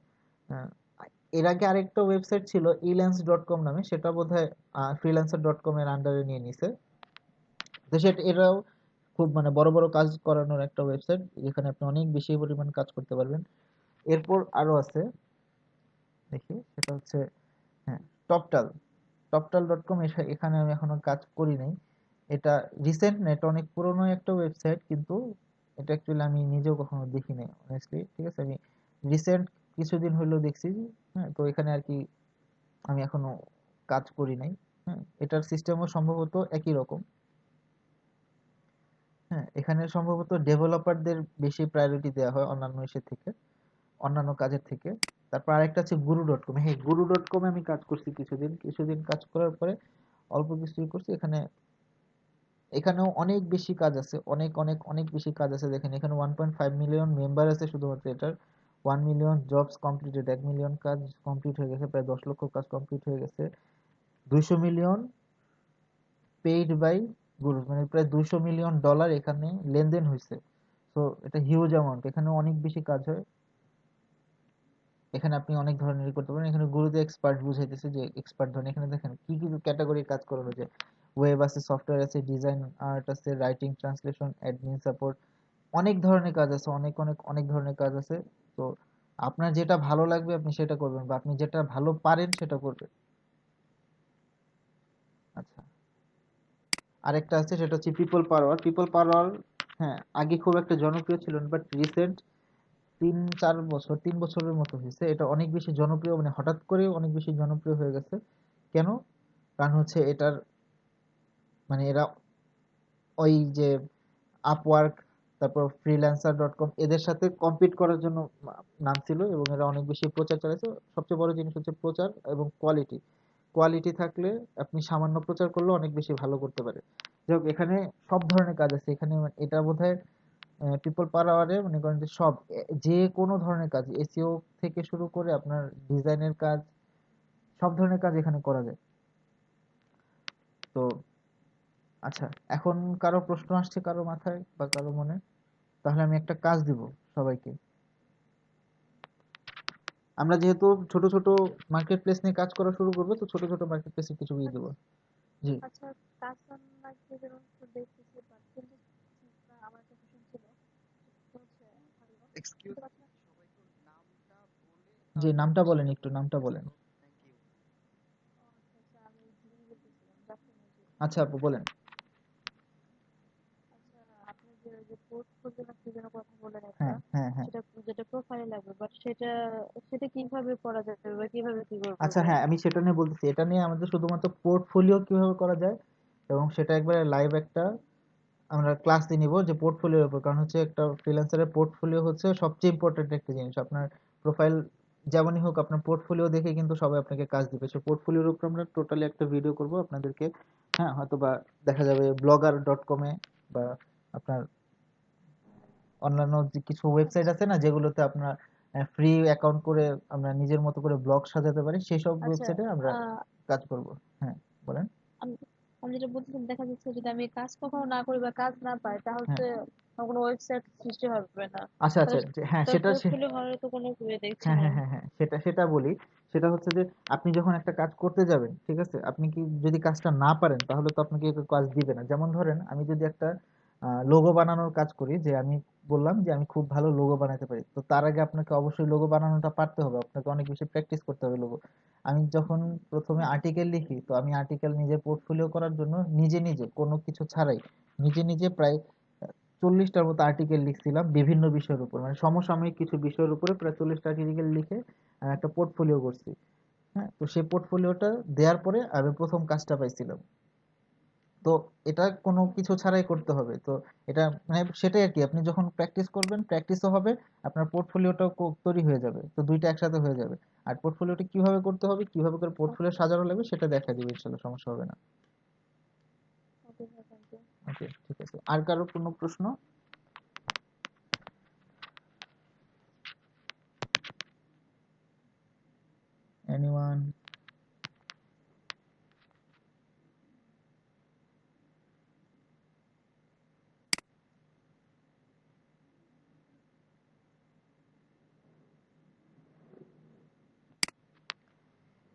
এর আগে আরেকটা ওয়েবসাইট ছিল ইল্যান্স.কম নামে, সেটা বোধহয় ফ্রিল্যান্সার.কম এর আন্ডারে নিয়ে নিছে। তো সেটা, এরাও খুব মানে বড় বড় কাজ করানোর একটা ওয়েবসাইট, যেখানে আপনি অনেক বেশি পরিমাণ কাজ করতে পারবেন। এরপর আরো আছে, দেখি সেটা হচ্ছে, হ্যাঁ, টপটাল। টপটাল.কম, এখানে আমি এখনো কাজ করি নাই। এটা রিসেন্ট না, এটা অনেক পুরনো একটা ওয়েবসাইট, কিন্তু এটা অ্যাকচুয়ালি আমি নিজেও কখনো দেখি নাই অনেস্টলি, ঠিক আছে। আমি রিসেন্ট কিছুদিন হলো দেখছি। হ্যাঁ, তো এখানে আর কি আমি এখনো কাজ করি নাই। হ্যাঁ, এটার সিস্টেমও সম্ভবত একই রকম। হ্যাঁ, এখানে সম্ভবত ডেভেলপারদের বেশি প্রায়োরিটি দেওয়া হয় অন্যান্য ইসের থেকে, অন্যান্য কাজের থেকে। তারপর আরেকটা আছে গুরু.কম। হ্যাঁ, গুরু.কমে আমি কাজ করছি কিছুদিন, কিছুদিন কাজ করার পরে অল্প কিছুই করছি। এখানেও অনেক বেশি কাজ আছে, অনেক অনেক অনেক বেশি কাজ আছে। দেখেন এখানে 1.5 মিলিয়ন মেম্বার আছে শুধুমাত্র এটার। 1 মিলিয়ন জবস কমপ্লিটেড, 1 মিলিয়ন কাজ কমপ্লিট হয়ে গেছে, প্রায় 10 লক্ষ কাজ কমপ্লিট হয়ে গেছে। 200 মিলিয়ন পেইড বাই গুরু, মানে প্রায় $200 মিলিয়ন এখানে লেনদেন হয়েছে। তো এটা হিউজ অ্যামাউন্ট, এখানে অনেক বেশি কাজ হয়। এখানে আপনি অনেক ধরনের করতে পারেন। এখানে গুরুতে এক্সপার্ট বুঝাইতেছে যে এক্সপার্ট ধরেন, এখানে দেখেন কি কি ক্যাটাগরির কাজ করানো যায়। ওয়েব আছে, সফটওয়্যার আছে, ডিজাইন আর্ট আছে, রাইটিং, ট্রান্সলেশন, অ্যাডমিন সাপোর্ট, অনেক ধরনের কাজ আছে, অনেক অনেক অনেক ধরনের কাজ আছে। তো আপনার যেটা ভালো লাগবে আপনি সেটা করবেন, বা আপনি যেটা ভালো পারেন সেটা করবেন। আচ্ছা, আরেকটা আছে, সেটা হচ্ছে people per hour. People per hour, হ্যাঁ, আগে খুব একটা জনপ্রিয় ছিল না, বাট রিসেন্ট 3-4 বছর, 3 বছরের মতো হয়েছে এটা অনেক বেশি জনপ্রিয়, মানে হঠাৎ করে অনেক বেশি জনপ্রিয় হয়ে গেছে। কেন? কারণ হচ্ছে এটার, মানে এরা ওই যে আপওয়ার্ক, তারপর ফ্রিল্যান্সার.কম, এদের সাথে কম্পিট করার জন্য নাম ছিল, এবং এরা অনেক বেশি প্রচার চালাইছে। সবচেয়ে বড় জিনিস হচ্ছে প্রচার এবং কোয়ালিটি। কোয়ালিটি থাকলে আপনি সামান্য প্রচার করলে অনেক বেশি ভালো করতে পারে। যাই হোক, এখানে সব ধরনের কাজ আছে এখানে, এটা বোধহয় পিপল পার আওয়ারে মনে করেন যে সব, যে কোনো ধরনের কাজ, এসইও থেকে শুরু করে আপনার ডিজাইনের কাজ, সব ধরনের কাজ এখানে করা যায়। তো আচ্ছা, এখন কারো প্রশ্ন আসছে কারো মাথায় বা কারো মনে? তাহলে আমি একটা কাজ দিব সবাইকে। আমরা যেহেতু ছোট ছোট মার্কেট প্লেস নিয়ে কাজ করা শুরু করবো, তো ছোট ছোট মার্কেট প্লেসের কিছু দিয়ে দেবো। জি। আচ্ছা, কাস্টম লাগবে যেমন তো দেখতেছি, বাট কিন্তু আমার একটা কোশ্চেন ছিল, সেটা হচ্ছে, হ্যালো, এক্সকিউজ, শুনতে পাচ্ছেন? জি, নামটা বলেন, একটু নামটা বলেন। ও আচ্ছা আচ্ছা, আমি জিমি বলতেছিলাম, জাফর মজিদ। আচ্ছা আপু, বলেন। আচ্ছা, আপনি যে ওই যে পোর্টফোলিও না কি যেন কথা বলেন একটা, হ্যাঁ, হ্যাঁ, হ্যাঁ। সেটা যেটা প্রোফাইলে লাগবে, বাট সেটা সেটা কিভাবে করা যাবে বা কিভাবে কি করবো আচ্ছা, হ্যাঁ, বলেন? আমি সেটা নিয়ে বলতেছি। এটা নিয়ে আমাদের শুধুমাত্র পোর্টফোলিও কিভাবে করা যায়, এবং সেটা একবারে লাইভ একটা আমরা ক্লাস দিয়ে নিব যে পোর্টফোলিওর উপর। কারণ হচ্ছে একটা ফ্রিল্যান্সারের পোর্টফোলিও হচ্ছে সবচেয়ে ইম্পর্টেন্ট একটা জিনিস। আপনার প্রোফাইল যেমনই হোক, আপনার পোর্টফোলিও দেখে কিন্তু সবাই আপনাকে কাজ দিবে। সে পোর্টফোলিওর উপর আমরা টোটালি একটা ভিডিও করব আপনাদেরকে। হ্যাঁ, হয়তো বা দেখা যাবে blogger.com-এ, বা আপনার অন্যান্য যে কিছু ওয়েবসাইট আচ্ছা আছে না, যেগুলোতে আপনার ফ্রি অ্যাকাউন্ট করে আমরা নিজের মতো করে ব্লগ সাজাতে পারি, সেই সব আচ্ছা। ওয়েবসাইটে আমরা আহ, কাজ করব। হ্যাঁ, বলেন। আমি আমি যেটা বলছিলাম, দেখা যাচ্ছে যদি আমি কাজ কখনো না করি বা কাজ না পাই, তাহলে হ্যাঁ, তো আমার কোনো ওয়েবসাইট সৃষ্টি হবে না। আচ্ছা আচ্ছা, তাহলে হ্যাঁ তার সেটা পোর্টফোলিও হওয়ার তো কোনো ইয়ে দেখছি হ্যাঁ, না। হ্যাঁ, হ্যাঁ, হ্যাঁ, সেটা সেটা বলি। সেটা হচ্ছে যে আপনি যখন একটা কাজ করতে যাবেন, ঠিক আছে, আপনি কি যদি কাজটা না পারেন তাহলে তো আপনাকে কেউ কাজ দিবে না। যেমন ধরেন আমি যদি একটা লোগো বানানোর কাজ করি, যে আমি বললাম যে আমি খুব ভালো লোগো বানাতে পারি, তো তার আগে আপনাকে অবশ্যই লোগো বানানোটা পারতে হবে, আপনাকে অনেক বেশি প্র্যাকটিস করতে হবে লোগো। আমি যখন প্রথমে আর্টিকেল লিখি, তো আমি আর্টিকেল নিজের পোর্টফোলিও করার জন্য নিজে নিজে কোনো কিছু ছাড়াই নিজে নিজে প্রায় 40টার মতো আর্টিকেল লিখছিলাম বিভিন্ন বিষয়ের উপর, মানে সমসাময়িক কিছু বিষয়ের উপরে প্রায় 40টা আর্টিকেল লিখে একটা পোর্টফোলিও করছি। হ্যাঁ, তো সেই পোর্টফোলিওটা দেওয়ার পরে আমি প্রথম কাজটা পাইছিলাম। তো এটা কোনো কিছু ছাড়াই করতে হবে। তো এটা মানে সেটাই আর কি, আপনি যখন প্র্যাকটিস করবেন, প্র্যাকটিসও হবে, আপনার পোর্টফোলিওটাও তৈরি হয়ে যাবে, তো দুইটা একসাথে হয়ে যাবে। আর পোর্টফোলিওটা কিভাবে করতে হবে, কিভাবে করে পোর্টফোলিও ওকে, সাজানো লাগবে, সেটা দেখা দিবে ইনশাল্লাহ, সমস্যা হবে না। ওকে, থ্যাংক ইউ। ওকে, ঠিক আছে। আর কারো কোনো প্রশ্ন? এনিওয়ান?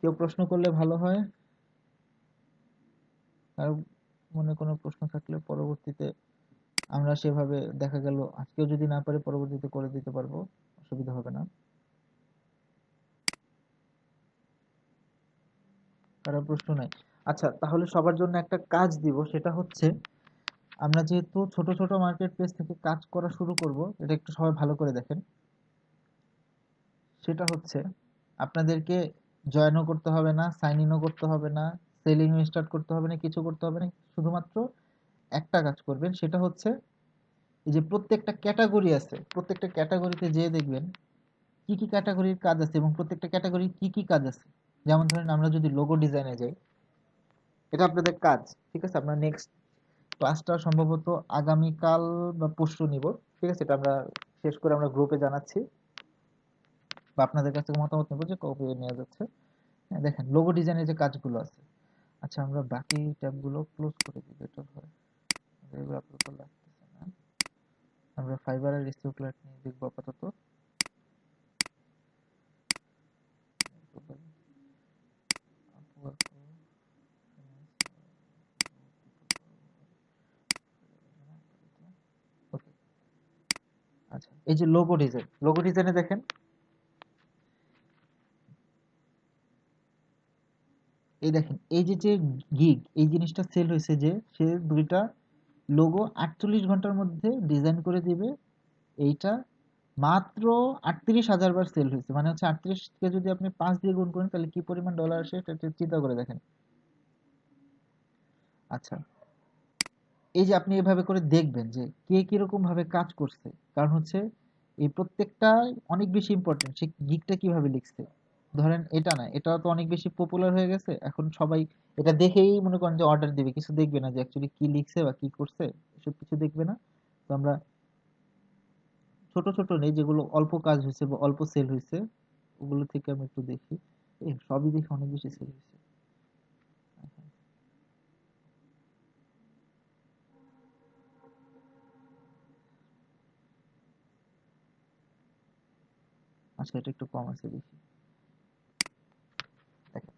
কেউ প্রশ্ন করলে ভালো হয়। আর মনে কোনো প্রশ্ন থাকলে পরবর্তীতে আমরা সেভাবে দেখা গেল আজকেও যদি না পারি পরবর্তীতে করে দিতে পারবো, অসুবিধা হবে না, কারো প্রশ্ন নাই। আচ্ছা, তাহলে সবার জন্য একটা কাজ দিব, সেটা হচ্ছে আমরা যেহেতু ছোট ছোট মার্কেট প্লেস থেকে কাজ করা শুরু করব, এটা একটু সবাই ভালো করে দেখেন। সেটা হচ্ছে আপনাদেরকে জয়েনও করতে হবে না, সাইন ইনও করতে হবে না, সেলিং স্টার্ট করতে হবে না, কিছু করতে হবে না। শুধুমাত্র একটা কাজ করবেন, সেটা হচ্ছে এই যে প্রত্যেকটা ক্যাটাগরি আছে, প্রত্যেকটা ক্যাটাগরিতে যেয়ে দেখবেন কি কি ক্যাটাগরির কাজ আছে এবং প্রত্যেকটা ক্যাটাগরির কি কি কাজ আছে। যেমন ধরেন আমরা যদি লোগো ডিজাইনে যাই, এটা আপনাদের কাজ, ঠিক আছে? আমরা নেক্সট ক্লাসটা সম্ভবত আগামীকাল বা পরশু নিব, ঠিক আছে? এটা আমরা শেষ করে আমরা গ্রুপে জানাচ্ছি বা আপনাদের কাছ থেকে মতামত নেবো যে কবে নেওয়া যাচ্ছে। হ্যাঁ, দেখেন লোগো ডিজাইনের যে কাজগুলো আছে। আচ্ছা, আমরা বাকি ট্যাবগুলো ক্লোজ করে দিই, বেটার হয়, এগুলো আপাতত লাগতেছে না। আমরা ফাইবার আর রিসিপ্লাট নিয়ে দেখবো আপাতত। ওকে, আচ্ছা, এই যে লোগো ডিজাইন, লোগো ডিজাইনে দেখেন এই দেখেন এই যে যে গিগ, এই জিনিসটা সেল হয়েছে যে সে দুইটা লোগো 48 ঘন্টার মধ্যে ডিজাইন করে দিবে। এইটা মাত্র 38,000 বার সেল হয়েছে, মানে হচ্ছে 38 কে যদি আপনি 5 দিয়ে গুণ করেন তাহলে কি পরিমাণ ডলার আসে এটা একটু চিন্তা করে দেখেন। আচ্ছা, এই যে আপনি এভাবে করে দেখবেন যে কে কিরকম ভাবে কাজ করছে, কারণ হচ্ছে এই প্রত্যেকটা অনেক বেশি ইম্পর্টেন্ট, সে গিগটা কিভাবে লিখছে। ধরেন এটা না, এটা তো অনেক বেশি পপুলার হয়ে গেছে, এখন সবাই এটা দেখেই মনে করেন যে অর্ডার দিবে, কিছু দেখবে না যে অ্যাকচুয়ালি কি লিখছে বা কি করছে, এসব কিছু দেখবে না। তো আমরা ছোট ছোট নেই, যেগুলো অল্প কাজ হয়েছে বা অল্প সেল হয়েছে, ওগুলো থেকে আমি একটু দেখি। সবই দেখে অনেক বেশি সেল হয়েছে। আচ্ছা, এটা একটু কম আছে দেখি, দেখেন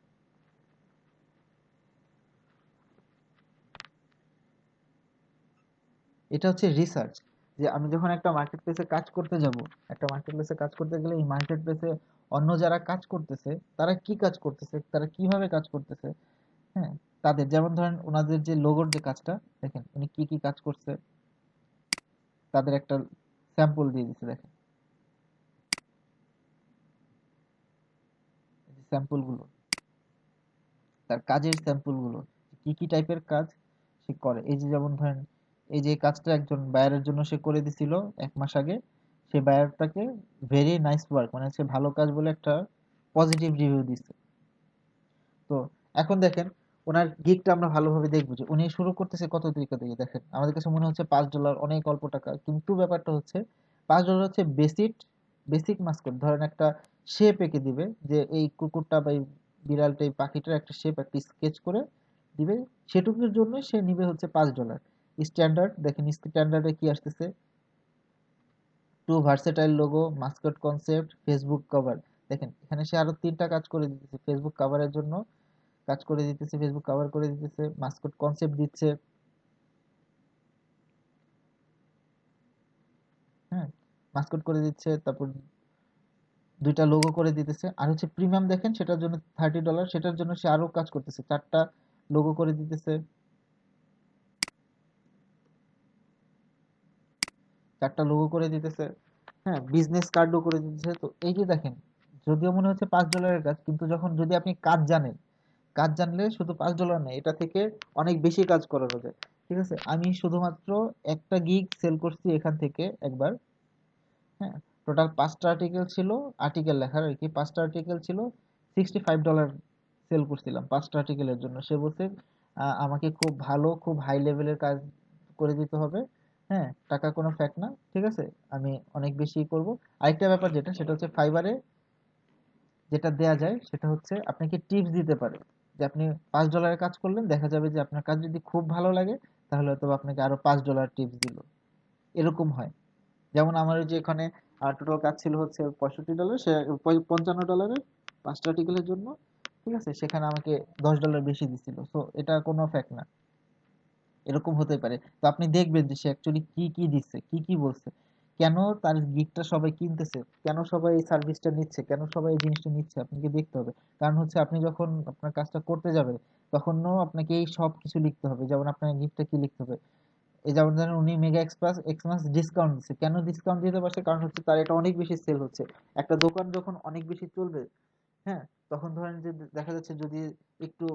এটা হচ্ছে রিসার্চ। যে আমি যখন একটা মার্কেট প্লেসে কাজ করতে যাব, একটা মার্কেট প্লেসে কাজ করতে গেলে এই মার্কেট প্লেসে অন্য যারা কাজ করতেছে তারা কি কাজ করতেছে, তারা কিভাবে কাজ করতেছে, হ্যাঁ, তাদের যেমন ধরেন ওনাদের যে লোগোর যে কাজটা, দেখেন উনি কি কি কাজ করছে, তাদের একটা স্যাম্পল দিয়ে দিচ্ছে, দেখেন স্যাম্পল গুলো, তার কাজের স্যাম্পল গুলো, কি কি টাইপের কাজ সে করে। এই যে যেমন ধরেন এই যে কাজটা একজন বায়ারের জন্য সে করে দিছিল 1 মাস আগে, সে বায়ারটাকে ভেরি নাইস ওয়ার্ক, মানে সে ভালো কাজ বলে একটা পজিটিভ রিভিউ দিচ্ছে। তো এখন দেখেন ওনার গিগটা আমরা ভালোভাবে দেখবো যে উনি শুরু করতেছে কত তরিকা দিয়ে। দেখেন আমাদের কাছে মনে হচ্ছে $5 অনেক অল্প টাকা, কিন্তু ব্যাপারটা হচ্ছে $5 হচ্ছে বেসিক, বেসিক মাস্কট, ধরেন একটা শেপ এঁকে দিবে যে এই কুকুরটা বা এই বিড়ালটা এই পাখিটার একটা শেপ একটা স্কেচ করে দিবে, সেটুকুর জন্য সে নিবে হচ্ছে $5। স্ট্যান্ডার্ড দেখেন, স্ট্যান্ডার্ডে কি আসতেছে, two versatile logo, mascot concept, Facebook cover. দেখেন এখানে সে আরো 3টা কাজ করে দিতেছে, ফেসবুক কভারের জন্য কাজ করে দিতেছে, ফেসবুক কভার করে দিতেছে, মাস্কট কনসেপ্ট দিচ্ছে, হ্যাঁ, মাস্কট করে দিচ্ছে, তারপর 2টা লোগো করে দিতেছে। আর হচ্ছে প্রিমিয়াম দেখেন সেটার জন্য $30, সেটার জন্য সে আরো কাজ করতেছে, 4টা লোগো করে দিতেছে, 4টা লোগো করে দিতেছে, হ্যাঁ, বিজনেস কার্ডও করে দিতেছে। তো এই যে দেখেন, যদিও মনে হচ্ছে $5 কাজ, কিন্তু যখন যদি আপনি কাজ জানেন, কাজ জানলে শুধু $5 না, এটা থেকে অনেক বেশি কাজ করানো যায়, ঠিক আছে? আমি শুধুমাত্র একটা গিগ সেল করছি এখান থেকে একবার, হ্যাঁ, টোটাল 5টা আর্টিকেল ছিল, আর্টিকেল লেখার আর কি, 5টা আর্টিকেল ছিল, $65 সেল করছিলাম 5টা আর্টিকেলের জন্য। সে বলছে আমাকে খুব ভালো, খুব হাই লেভেলের কাজ করে দিতে হবে, হ্যাঁ, টাকা কোনো ফ্যাক্ট না, ঠিক আছে, আমি অনেক বেশি করব। আরেকটা ব্যাপার যেটা, সেটা হচ্ছে ফাইবারে যেটা দেয়া যায় সেটা হচ্ছে আপনাকে টিপস দিতে পারে, যে আপনি $5 কাজ করলেন, দেখা যাবে যে আপনার কাজ যদি খুব ভালো লাগে তাহলে হয়তো বা আপনাকে আরো $5 টিপস দিল, এরকম হয়। যেমন আমার ওই যে এখানে টোটাল কাজ ছিল হচ্ছে $65, সে $55 5টা আর্টিকেলের জন্য, ঠিক আছে, সেখানে আমাকে $10 বেশি দিছিল। সো এটা কোনো ফ্যাক্ট না। এরকম হতে পারে। তো আপনি দেখবেন যে সে অ্যাকচুয়ালি কি কি দিচ্ছে, কি কি বলছে, কেন তার গিগটা সবাই কিনতেছে, কেন সবাই এই সার্ভিসটা নিচ্ছে, কেন সবাই এই জিনিসটা নিচ্ছে, আপনাকে দেখতে হবে। কারণ হচ্ছে আপনি যখন আপনার কাজটা করতে যাবেন তখনও আপনাকে এই সব কিছু লিখতে হবে। যেমন আপনার গিফটটা কি লিখতে হবে, এই যেমন ধরেন উনি মেগা এক্সপ্রেস এক্সমাস ডিসকাউন্ট দিচ্ছে, কেন ডিসকাউন্ট দিতে পারছে, কারণ হচ্ছে তার এটা অনেক বেশি সেল হচ্ছে। একটা দোকান যখন অনেক বেশি চলবে, হ্যাঁ, তখন ধরেন যে দেখা যাচ্ছে যদি একটু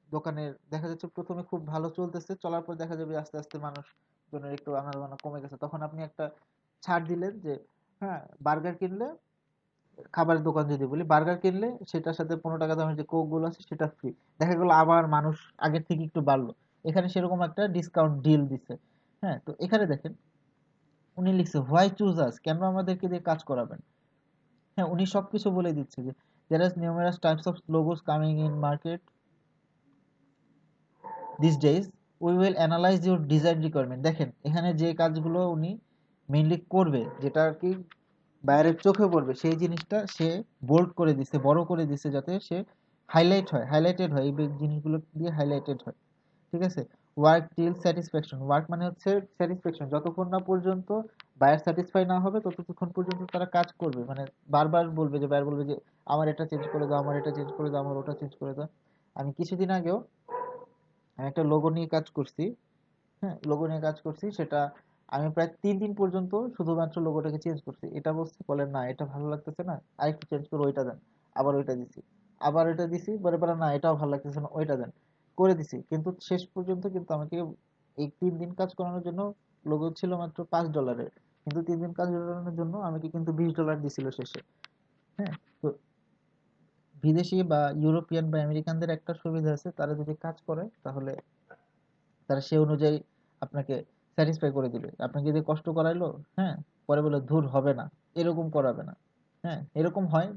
দোকানের দেখা যাচ্ছে প্রথমে খুব ভালো চলতেছে, চলার পর দেখা যাবে আস্তে আস্তে মানুষ জনের একটু আনাগোনা কমে গেছে, তখন আপনি একটা ছাড় দিলেন যে হ্যাঁ, বার্গার কিনলে, খাবারের দোকান যদি বলি, বার্গার কিনলে সেটার সাথে 15 টাকা দামের যে কোক গুলো আছে সেটা ফ্রি। দেখা গেলো আবার মানুষ আগের থেকে একটু বাড়লো, এখানে সেরকম একটা ডিসকাউন্ট ডিল দিছে। হ্যাঁ, তো এখানে দেখেন উনি লিখছে হোয়াই চুজ আস, কেন আমাদেরকে দিয়ে কাজ করাবেন। হ্যাঁ, উনি সবকিছু বলে দিচ্ছে যে there are numerous types of logos coming in market these days, we will analyze your design requirement। দেখেন এখানে যে কাজগুলো উনি মেইনলি করবে, যেটা আর কি বাইরের চোখে পড়বে, সেই জিনিসটা সে বোল্ড করে দিছে, বড় করে দিছে, যাতে সে হাইলাইটেড হয়, এই জিনিসগুলো দিয়ে হাইলাইটেড হয়। ঠিক আছে, ওয়ার্ক টিল স্যাটিসফ্যাকশন, ওয়ার্ক মানে হচ্ছে স্যাটিসফ্যাকশন, যতক্ষণ না পর্যন্ত বায়ার স্যাটিসফাই না হবে ততক্ষণ পর্যন্ত তারা কাজ করবে, মানে বারবার বলবে যে, বায়ার বলবে যে আমার এটা চেঞ্জ করে দাও, আমার এটা চেঞ্জ করে দাও, আমার ওটা চেঞ্জ করে দাও। আমি কিছুদিন আগেও আমি একটা লোগো নিয়ে কাজ করছি। হ্যাঁ, লোগো নিয়ে কাজ করছি, সেটা আমি প্রায় 3 দিন পর্যন্ত শুধুমাত্র লোগোটাকে চেঞ্জ করছি। এটা বলছি, বলে না এটা ভালো লাগতেছে না, আরেকটু চেঞ্জ করে ওইটা দেন। আবার ওইটা দিছি, আবার ওইটা দিছি, বলে বলে না এটাও ভালো লাগতেছে না, ওইটা দেন। করে দিছি, কিন্তু শেষ পর্যন্ত কিন্তু আমাকে এই 3 দিন কাজ করানোর জন্য লোগো ছিল মাত্র $5, কিন্তু 3 দিন কাজ করানোর জন্য আমাকে কিন্তু $20 দিছিল শেষে। হ্যাঁ, তো বিদেশি বা ইউরোপিয়ান বা আমেরিকানদের একটা সুবিধা আছে, তারা যদি কাজ করে তাহলে তারা সে অনুযায়ী আপনাকে স্যাটিসফাই করে দিবে। আপনাকে যদি কষ্ট করাইলো, হ্যাঁ, পরে বলে ধুর হবে না, এরকম করাবে না। হ্যাঁ, এরকম হয়,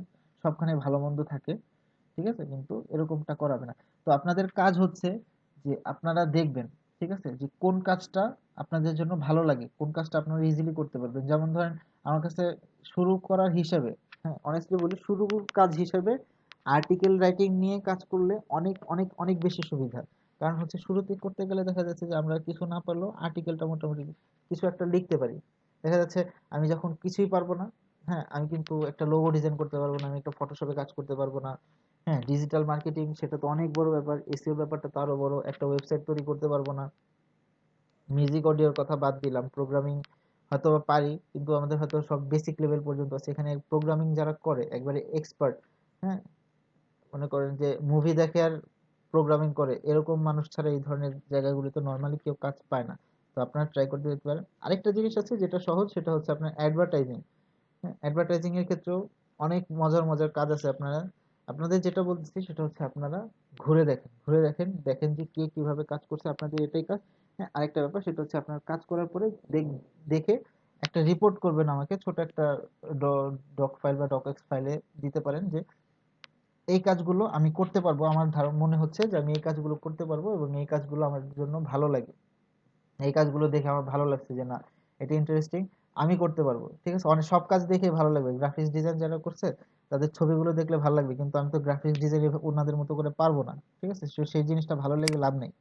সবখানে ভালো মন্দ থাকে, ঠিক আছে, কিন্তু এরকমটা করাবে না। তো আপনাদের কাজ হচ্ছে যে আপনারা দেখবেন, ঠিক আছে, যে কোন কাজটা আপনাদের জন্য ভালো লাগে, কোন কাজটা আপনারা ইজিলি করতে পারবেন। যেমন ধরেন আমার কাছে শুরু করার হিসেবে, হ্যাঁ অনেস্টলি বলি, শুরুর কাজ হিসেবে আর্টিকেল রাইটিং নিয়ে কাজ করলে অনেক অনেক অনেক বেশি সুবিধা। কারণ হচ্ছে শুরুতে করতে গেলে দেখা যাচ্ছে যে আমরা কিছু না পারলেও আর্টিকেলটা মোটামুটি কিছু একটা লিখতে পারি। দেখা যাচ্ছে আমি যখন কিছুই পারবো না, হ্যাঁ, আমি কিন্তু একটা লোগো ডিজাইন করতে পারবো না, আমি একটা ফটোশপে কাজ করতে পারবো না। হ্যাঁ, ডিজিটাল মার্কেটিং সেটা তো অনেক বড় ব্যাপার, এসইও ব্যাপারটা তো আরো বড়, একটা ওয়েবসাইট তৈরি করতে পারবো না। মিউজিক অডিওর কথা বাদ দিলাম, প্রোগ্রামিং হয়তো বা পারি, কিন্তু আমাদের হয়তো সব বেসিক লেভেল পর্যন্ত আছে। এখানে প্রোগ্রামিং যারা করে একবারে এক্সপার্ট, হ্যাঁ, মনে করেন যে মুভি দেখে আর প্রোগ্রামিং করে এরকম মানুষ ছাড়া এই ধরনের জায়গাগুলোতে নর্মালি কেউ কাজ পায় না। তো আপনারা ট্রাই করতে যেতে পারেন। আরেকটা জিনিস আছে যেটা সহজ, সেটা হচ্ছে আপনার অ্যাডভার্টাইজিং। হ্যাঁ, অ্যাডভার্টাইজিং এর ক্ষেত্রেও অনেক মজার মজার কাজ আছে। আপনারা, আপনাদের যেটা বলতেছি সেটা হচ্ছে আপনারা ঘুরে দেখেন, ঘুরে দেখেন, দেখেন যে কে কিভাবে কাজ করছে, আপনাদের এটাই কাজ। হ্যাঁ, আরেকটা ব্যাপার সেটা হচ্ছে আপনার কাজ করার পরে দেখে একটা রিপোর্ট করবেন আমাকে, ছোট একটা ডক ফাইল বা ডকএক্স ফাইলে দিতে পারেন যে এই কাজগুলো আমি করতে পারবো, আমার মনে হচ্ছে যে আমি এই কাজগুলো করতে পারবো এবং এই কাজগুলো আমার জন্য ভালো লাগে, এই কাজগুলো দেখে আমার ভালো লাগছে যে না এটা ইন্টারেস্টিং, আমি করতে পারবো। ঠিক আছে, অনেক সব কাজ দেখে ভালো লাগবে, গ্রাফিক্স ডিজাইন যারা করছে তাদের ছবিগুলো দেখলে ভালো লাগবে, কিন্তু আমি তো গ্রাফিক্স ডিজাইন ওনাদের মতো করে পারবো না। ঠিক আছে, সেই জিনিসটা ভালো লেগে লাভ নেই।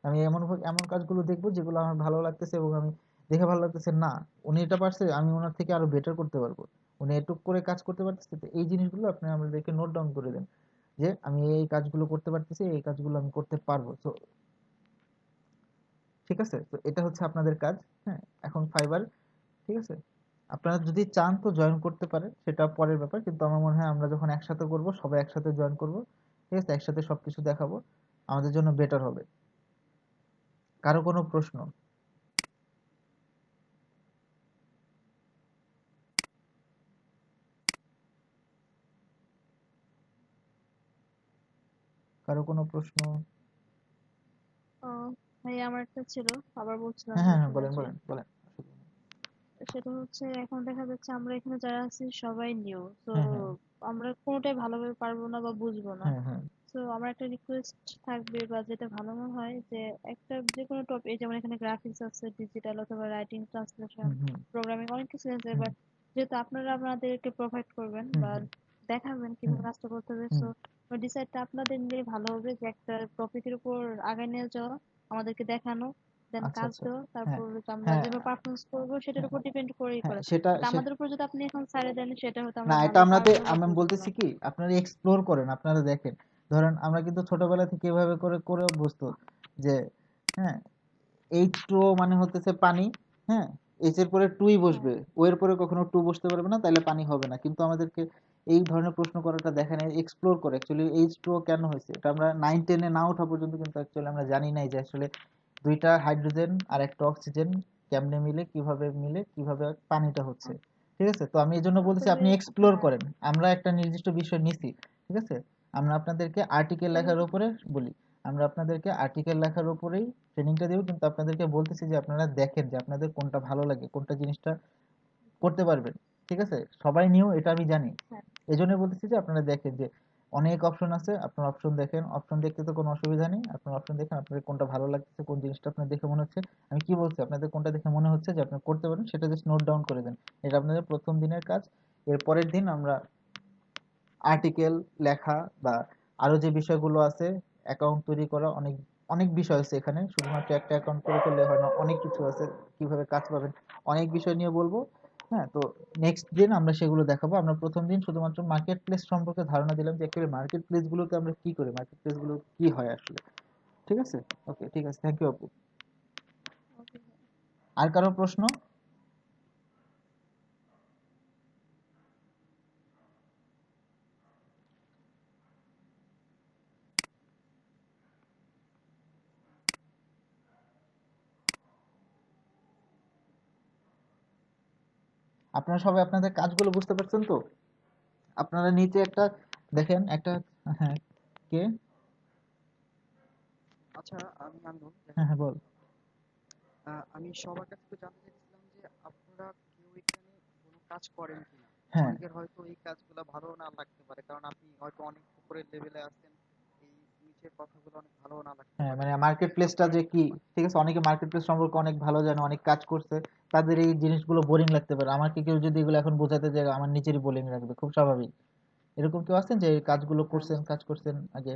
আমি এমন এমন কাজগুলো দেখবো যেগুলো আমার ভালো লাগতেছে এবং আমি দেখে ভালো লাগতেছে, না উনি এটা পারছে, আমি ওনার থেকে আরো বেটার করতে পারবো, উনি এটুক করে কাজ করতে পারতেছে। তো এই জিনিসগুলো আপনি আমাদেরকে নোট ডাউন করে দেন যে আমি এই কাজগুলো করতে পারতেছি, এই কাজগুলো আমি করতে পারবো। তো ঠিক আছে, তো এটা হচ্ছে আপনাদের কাজ। হ্যাঁ, এখন ফাইবার, ঠিক আছে, আপনারা যদি চান তো জয়েন করতে পারেন, সেটা পরের ব্যাপার, কিন্তু আমার মনে হয় আমরা যখন একসাথে করব, সবাই একসাথে জয়েন করব, ঠিক আছে, একসাথে সবকিছু দেখাবো, আমাদের জন্য বেটার হবে। কারো কোনো প্রশ্ন? কারো কোনো প্রশ্ন? আহ ভাই আমার একটা ছিল, আবার বলছিলাম হ্যাঁ হ্যাঁ হ্যাঁ, নতুন বলেন আসি। বলেন বলেন। সেটা হচ্ছে এখন দেখা যাচ্ছে আমরা এখানে যারা আছি সবাই নিউ, তো হ্যাঁ হ্যাঁ আমরা কোনোটাই ভালোভাবে পারবো না বা বুঝবো না। হ্যাঁ হ্যাঁ তো আমার একটা রিকোয়েস্ট থাকবে, বা যেটা ভালো মনে হয় যে একটা যে কোনো টপিক, যেমন এখানে গ্রাফিক্স আছে, ডিজিটাল অথবা রাইটিং, ট্রান্সলেশন, হুম হুম প্রোগ্রামিং, অনেক কিছু আছে। হুম বাট যেহেতু আপনারা আমাদেরকে প্রোভাইড করবেন হুম বা হুম দেখাবেন হুম কিভাবে কাজটা করতে হবে, হুম সো ডিসাইডটা আপনাদের নিলে ভালো হবে, যে একটা টপিকের উপর আগায় নিয়ে যাওয়া, আমাদেরকে দেখানো, দেন আচ্ছা কাজ আচ্ছা। দেওয়া, হ্যাঁ তারপর আমরা হ্যাঁ যেভাবে পারফরমেন্স করবো সেটার হ্যাঁ উপর ডিপেন্ড করেই হ্যাঁ করে। সেটা কিন্তু সে আমাদের উপর যদি আপনি এখন ছেড়ে দেন সেটা হয়তো না, আমরা এটা ভালো আমাদের, পারবো না বা আমি বুঝবো বলতেছি না। কি আপনারা এক্সপ্লোর করেন, আপনারা দেখেন। ধরেন আমরা কিন্তু ছোটবেলা থেকে এভাবে করে করে অভ্যস্ত যে হ্যাঁ এইচ টু মানে হতেছে পানি। হ্যাঁ, এইচ এর পরে টুই হ্যাঁ, বসবে, ও এর পরে কখনো টু বসতে পারবে না, তাহলে পানি হবে না। কিন্তু আমাদেরকে এই ধরনের প্রশ্ন করাটা দেখেন, এক্সপ্লোর করে অ্যাকচুয়ালি এইচ টু কেন হয়েছে, এটা আমরা 9 10-এ না ওঠা পর্যন্ত কিন্তু অ্যাকচুয়ালি আমরা জানি নাই যে আসলে দুইটা হাইড্রোজেন আর একটা অক্সিজেন কেমনে মিলে, কিভাবে পানিটা হচ্ছে। ঠিক আছে, তো আমি এই জন্য বলতেছি আসলে আপনি এক্সপ্লোর হ্যাঁ, করেন। আমরা একটা নির্দিষ্ট বিষয় নিছি, ঠিক আছে, আমরা আপনাদেরকে আর্টিকেল আসলে লেখার উপরে বলি, আমরা আপনাদেরকে আর্টিকেল লেখার উপরেই ট্রেনিংটা দেবো, কিন্তু আপনাদেরকে বলতেছি যে আপনারা দেখেন যে আপনাদের কোনটা ভালো লাগে, কোনটা জিনিসটা করতে পারবেন। ঠিক আছে, সবাই নিউ এটা আমি জানি, হ্যাঁ, এই জন্য বলতেছি যে আপনারা দেখেন যে অনেক অপশন আছে, আপনার অপশন দেখেন, অপশন দেখতে তো কোনো অসুবিধা নেই, আপনার অপশন দেখেন আপনাদের কোনটা ভালো লাগতেছে, কোন জিনিসটা আপনার দেখে মনে হচ্ছে, আমি কি বলছি আপনাদের কোনটা দেখে মনে হচ্ছে যে আপনি করতে পারেন, সেটা জাস্ট নোট ডাউন করে দেন। এটা আপনাদের প্রথম দিনের কাজ। এর পরের দিন আমরা আর্টিকেল লেখা বা আরো যে বিষয়গুলো আছে, অ্যাকাউন্ট তৈরি করা, অনেক অনেক বিষয় আছে এখানে, শুধুমাত্র একটা অ্যাকাউন্ট তৈরি করলে হয় না, অনেক কিছু আছে, কিভাবে কাজ পাবেন, অনেক বিষয় নিয়ে বলবো। হ্যাঁ, তো নেক্সট দিন আমরা সেগুলো দেখাবো। আমরা প্রথম দিন শুধুমাত্র মার্কেট প্লেস সম্পর্কে ধারণা দিলাম যে অ্যাকচুয়ালি মার্কেট প্লেস গুলোতে আমরা কি করি, মার্কেট প্লেস গুলো কি হয় আসলে। ঠিক আছে, ওকে, ঠিক আছে, থ্যাংক ইউ আপু। ওকে। আর কারো প্রশ্ন? আপনারা সবাই আপনাদের কাজগুলো বুঝতে পারছেন তো? আপনারা নিচে একটা দেখেন একটা, হ্যাঁ, কে, আচ্ছা, আমি বলুন হ্যাঁ দেখেন, হ্যাঁ বল। আমি সবার কাছে তো জানতে চাইছিলাম যে আপনারা কেউ এখানে কোনো কাজ করেন কিনা। হ্যাঁ অনেকের হয়তো এই কাজগুলো ভালো না লাগতে পারে, কারণ আপনি হয়তো অনেক উপরের লেভেলে আছেন, এই নিচের কথাগুলো অনেক ভালো না লাগতে হ্যাঁ, পারে। মানে মার্কেট প্লেসটা আপনারা যে কি কি, ঠিক আছে, অনেকে মার্কেট প্লেস সম্পর্কে অনেক ভালো জানে, অনেক কাজ করছে, তাদের এই জিনিসগুলো বোরিং লাগতে পারে। আমাকে কেউ যদি এগুলো এখন বোঝাতে যায়, আমার নিচেরই বোরিং লাগবে, খুব স্বাভাবিক। এরকম কেউ আছেন যে এই কাজগুলো হ্যাঁ, করছেন, কাজ করছেন আগে?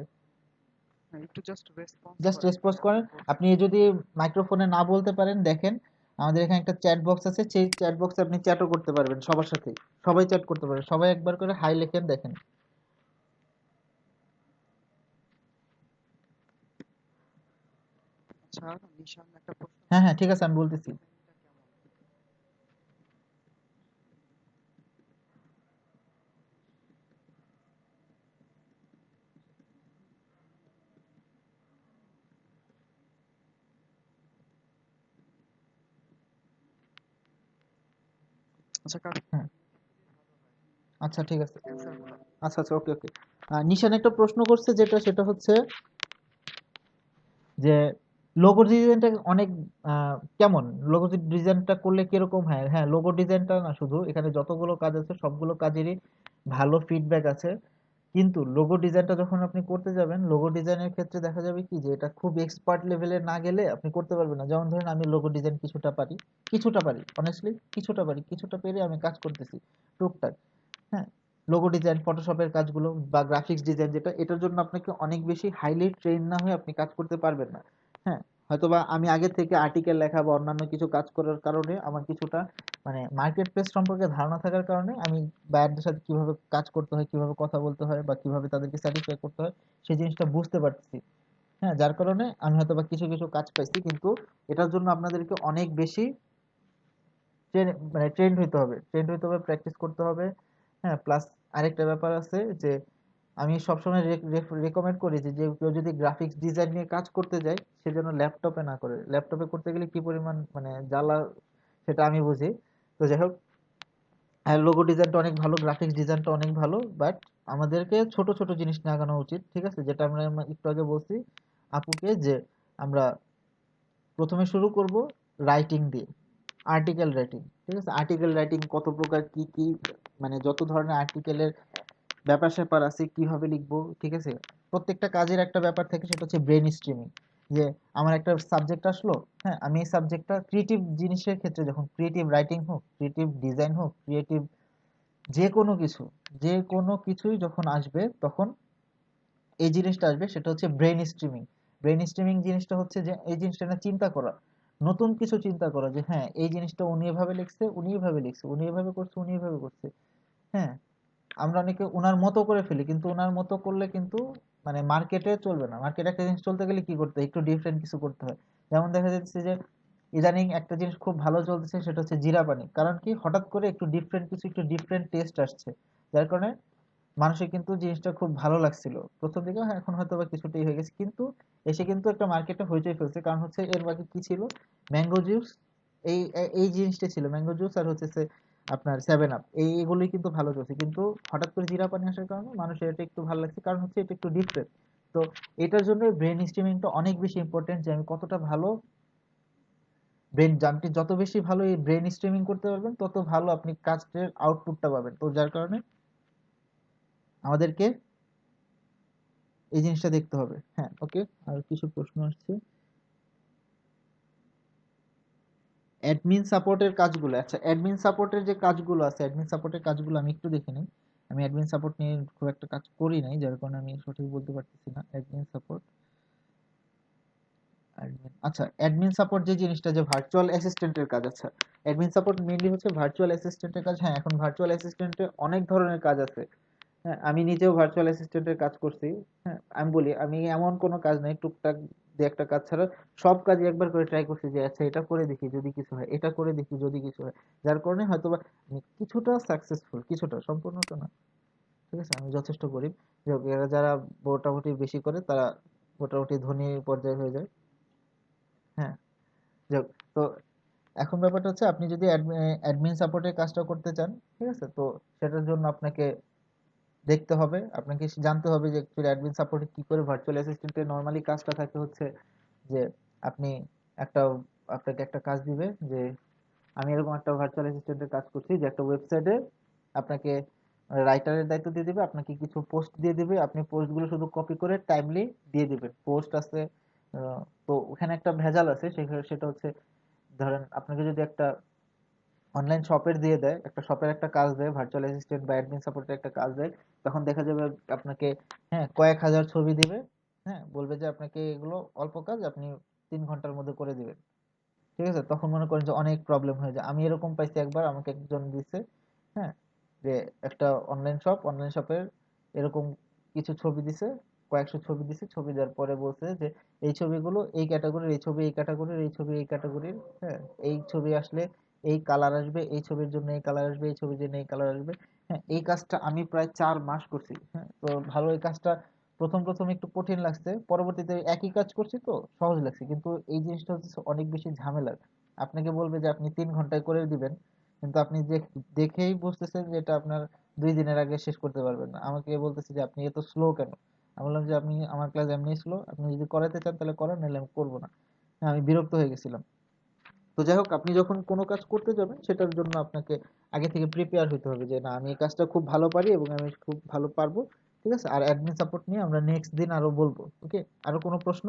হ্যাঁ, একটু জাস্ট রেসপন্স জাস্ট করেন যে রেসপন্স আমি করেন। করছি। আপনি যদি মাইক্রোফোনে না বলতে পারেন, দেখেন আমাদের এখানে একটা চ্যাট বক্স আছে, সেই চ্যাট বক্সে আপনি চ্যাটও করতে পারবেন সবার সাথে, সবাই চ্যাট করতে পারবেন, সবাই একবার করে হাই লেখেন, দেখেন। আচ্ছা, নিশান, একটা প্রশ্ন হ্যাঁ ছিল, হ্যাঁ ঠিক আছে, আমি আপনাদের বলতেছি। ডিজাইনটা কেমন? আচ্ছা, কারণ হ্যাঁ, আচ্ছা ঠিক আছে। অ্যান্সারগুলো। আচ্ছা আচ্ছা, ওকে ওকে। নিশান একটা প্রশ্ন করছে, যেটা সেটা হচ্ছে যে লোগো ডিজাইনটা অনেক কেমন, লোগো ডিজাইনটা করলে কিরকম হয়। হ্যাঁ, লোগো ডিজাইনটা না, শুধু এখানে যতগুলো কাজ আছে সবগুলো কাজেরই ভালো ফিডব্যাক আছে, কিন্তু লোগো ডিজাইনটা যখন আপনি করতে যাবেন, লোগো ডিজাইনের ক্ষেত্রে দেখা যাবে কি যে এটা খুব এক্সপার্ট লেভেলে না গেলে আপনি করতে পারবেন না। যেমন ধরেন আমি লোগো ডিজাইন কিছুটা পারি অনেস্টলি, কিছুটা পেরে আমি কাজ করতেছি টুকটাক। হ্যাঁ, লোগো ডিজাইন, ফটোশপের কাজগুলো বা গ্রাফিক্স ডিজাইন, যেটা এটার জন্য আপনাকে অনেক বেশি হাইলি ট্রেন না হয়ে আপনি কাজ করতে পারবেন না। হ্যাঁ, হয়তোবা আমি আগে থেকে আর্টিকেল লেখা বা অন্যান্য কিছু কাজ করার কারণে আমার কিছুটা মানে মার্কেট প্লেস সম্পর্কে ধারণা থাকার কারণে আমি বায়ারদের সাথে কিভাবে কাজ করতে হয়, কিভাবে কথা বলতে হয় বা কিভাবে তাদেরকে স্যাটিসফাই করতে হয়, সেই জিনিসটা বুঝতে পারতেছি। হ্যাঁ, যার কারণে আমি হয়তোবা কিছু কিছু কাজ পাইছি, কিন্তু এটার জন্য আপনাদেরকে অনেক বেশি ট্রেন্ড হইতে হবে, প্র্যাকটিস করতে হবে। হ্যাঁ, প্লাস আরেকটা ব্যাপার আছে যে আমি সবসময় রেকমেন্ড করি যে যে কেউ যদি গ্রাফিক্স ডিজাইন নিয়ে কাজ করতে যায়, সে যেন ল্যাপটপে না করে। ল্যাপটপে করতে গেলে কি পরিমাণ মানে জ্বালা, সেটা আমি বুঝি। তো যাই হোক, হ্যাঁ, লোগো ডিজাইনটা অনেক ভালো, গ্রাফিক্স ডিজাইনটা অনেক ভালো, বাট আমাদেরকে ছোট ছোট জিনিস নিয়ে আগানো উচিত। ঠিক আছে, যেটা আমরা একটু আগে বলছি আপুকে, যে আমরা প্রথমে শুরু করব রাইটিং দিয়ে, আর্টিকেল রাইটিং। ঠিক আছে, আর্টিকেল রাইটিং কত প্রকার, কি কি মানে যত ধরনের আর্টিকেলের ব্যাপার স্যাপার আছে, কিভাবে লিখবো। ঠিক আছে, প্রত্যেকটা কাজের একটা ব্যাপার থাকে, সেটা হচ্ছে ব্রেন স্ট্রিমিং। যে আমার একটা সাবজেক্ট আসলো, হ্যাঁ, আমি এই সাবজেক্টটা ক্রিয়েটিভ জিনিসের ক্ষেত্রে, যখন ক্রিয়েটিভ রাইটিং হোক, ক্রিয়েটিভ ডিজাইন হোক, ক্রিয়েটিভ যে কোনো কিছু, যে কোনো কিছুই যখন আসবে, তখন এই জিনিসটা আসবে, সেটা হচ্ছে ব্রেন স্ট্রিমিং। ব্রেন স্ট্রিমিং জিনিসটা হচ্ছে যে এই জিনিসটা না চিন্তা করা, নতুন কিছু চিন্তা করা যে হ্যাঁ এই জিনিসটা উনি এভাবে লিখছে, উনি এভাবে লিখছে, উনি এভাবে করছে, উনি এভাবে করছে। হ্যাঁ, আমরা অনেকে উনার মতো করে ফেলি, কিন্তু উনার মতো করলে কিন্তু মানে মার্কেটে চলবে না। মার্কেটে একটা জিনিস চলতে গেলে কি করতে হয়, একটু ডিফারেন্ট কিছু করতে হয়। যেমন দেখা যাচ্ছে যে ইদানিং একটা জিনিস খুব ভালো চলতেছে, সেটা হচ্ছে জিরা পানি। কারণ কি, হঠাৎ করে একটু ডিফারেন্ট কিছু, একটু ডিফারেন্ট টেস্ট আসছে, যার কারণে মানুষের কিন্তু জিনিসটা খুব ভালো লাগছিল প্রথম দিকে। হ্যাঁ, এখন হয়তো বা কিছুটাই হয়ে গেছে, কিন্তু এসে কিন্তু একটা মার্কেটে হইচই ফেলছে। কারণ হচ্ছে এর বাকি কি ছিল, ম্যাঙ্গো জুস, এই জিনিসটা ছিল ম্যাঙ্গো জুস, আর হচ্ছে আপনার 7 আপ, এইগুলোই কিন্তু ভালো চলছে। কিন্তু হঠাৎ করে জিরা পানি আসার কারণে মানুষের এটা একটু ভালো লাগছে, কারণ হচ্ছে এটা একটু ডিফারেন্ট। তো এটার জন্য ব্রেন স্ট্রিমিংটা অনেক বেশি ইম্পর্টেন্ট, যে আমি কতটা ভালো ব্রেন, আপনি যত বেশি ভালো এই ব্রেন স্ট্রিমিং করতে পারবেন, তত ভালো আপনি কাজের আউটপুটটা পাবেন। তো যার কারণে আমাদেরকে এই জিনিসটা দেখতে হবে। হ্যাঁ, ওকে। আর কিছু প্রশ্ন আসছে, অ্যাডমিন সাপোর্টের কাজগুলো। আচ্ছা, অ্যাডমিন সাপোর্টের যে কাজগুলো আছে, অ্যাডমিন সাপোর্টের কাজগুলো আমি একটু দেখে নিই। আমি অ্যাডমিন সাপোর্ট নিয়ে খুব একটা কাজ করি নাই, যার কারণে আমি সঠিক বলতে পারতেছি না। অ্যাডমিন সাপোর্ট, আচ্ছা, অ্যাডমিন সাপোর্ট যে জিনিসটা, যে ভার্চুয়াল অ্যাসিস্ট্যান্টের কাজ। আচ্ছা, অ্যাডমিন সাপোর্ট মেইনলি হচ্ছে ভার্চুয়াল অ্যাসিস্ট্যান্টের কাজ। হ্যাঁ, এখন ভার্চুয়াল অ্যাসিস্ট্যান্টে অনেক ধরনের কাজ আছে। হ্যাঁ, আমি নিজেও ভার্চুয়াল অ্যাসিস্ট্যান্টের কাজ করছি। হ্যাঁ, আমি বলি, আমি এমন কোনো কাজ নাই, টুকটাক দু একটা কাজ ছাড়া সব কাজই একবার করে ট্রাই করছি, যে আচ্ছা এটা করে দেখি যদি কিছু হয়, এটা করে দেখি যদি কিছু হয়। যার কারণে হয়তোবা আমি কিছুটা সাকসেসফুল, কিছুটা, সম্পূর্ণটা না। ঠিক আছে, আমি যথেষ্ট গরিব। যাই হোক, এরা যারা মোটামুটি বেশি করে, তারা মোটামুটি ধনী পর্যায়ে হয়ে যায়। হ্যাঁ, যাই হোক, তো এখন ব্যাপারটা হচ্ছে, আপনি যদি অ্যাডমিন সাপোর্টের কাজটা করতে চান, ঠিক আছে, তো সেটার জন্য আপনাকে দেখতে হবে, আপনাকে জানতে হবে যে অ্যাকচুয়ালি অ্যাডমিন সাপোর্টে কি করে। ভার্চুয়াল অ্যাসিস্ট্যান্টের নরমালি কাজটা থাকে হচ্ছে যে আপনি একটা আপনাকে একটা কাজ দিবে, যে আমি এরকম একটা ভার্চুয়াল অ্যাসিস্ট্যান্টের কাজ করছি, যে একটা ওয়েবসাইটে আপনাকে রাইটারের দায়িত্ব দিয়ে দিবে, আপনাকে কিছু পোস্ট দিয়ে দিবে, আপনি পোস্টগুলো শুধু কপি করে টাইমলি দিয়ে দিবেন। পোস্ট আছে, তো ওখানে একটা ভেজাল আছে, সেটা হচ্ছে, ধরেন আপনাকে যদি একটা অনলাইন শপের দিয়ে দেয়, একটা শপের একটা কাজ দেয়, ভার্চুয়াল অ্যাসিস্ট্যান্ট বা অ্যাডমিন সাপোর্টের একটা কাজ দেয়, তখন দেখা যাবে আপনাকে, হ্যাঁ, কয়েক হাজার ছবি দিবে। হ্যাঁ, বলবে যে আপনাকে এগুলো অল্প কাজ, আপনি 3 ঘন্টার মধ্যে করে দিবেন। ঠিক আছে, তখন মনে করেন যে অনেক প্রবলেম হয়ে যায়। আমি এরকম পাইছি একবার, আমাকে একজন দিছে। হ্যাঁ, যে একটা অনলাইন শপের এরকম কিছু ছবি দিছে, কয়েকশো ছবি দিছে। ছবি দেওয়ার পরে বলছে যে এই ছবিগুলো এই ক্যাটাগরির, এই ছবি এই ক্যাটাগরির, এই ছবি এই ক্যাটাগরির। হ্যাঁ, এই ছবি আসলে এই কালার আসবে, এই ছবির জন্য এই কালার আসবে, এই ছবির জন্য এই কালার আসবে। হ্যাঁ, এই কাজটা আমি প্রায় 4 মাস করছি। হ্যাঁ, তো ভালো, এই কাজটা প্রথম প্রথম একটু কঠিন লাগছে, পরবর্তীতে একই কাজ করছি তো সহজ লাগছে। কিন্তু এই জিনিসটা হচ্ছে অনেক বেশি ঝামেলার। আপনাকে বলবে যে আপনি 3 ঘন্টায় করে দিবেন, কিন্তু আপনি যে দেখেই বুঝতেছেন যে এটা আপনার 2 দিনের আগে শেষ করতে পারবেন না। আমাকে বলতেছে যে আপনি এত স্লো কেন। আমি বললাম যে আপনি, আমার ক্লাস এমনি স্লো, আপনি যদি করাতে চান তাহলে করেন, নাহলে আমি করবো না। হ্যাঁ, আমি বিরক্ত হয়ে গেছিলাম। তো যাই হোক, আপনি যখন কোনো কাজ করতে যাবেন, সেটার জন্য আপনাকে আগে থেকে প্রিপেয়ার হতে হবে, যে না, আমি এই কাজটা খুব ভালো পারি এবং আমি খুব ভালো পারবো। ঠিক আছে, আর অ্যাডমিন সাপোর্ট নিয়ে আমরা নেক্সট দিন আরো বলবো। ওকে, আরো কোনো প্রশ্ন?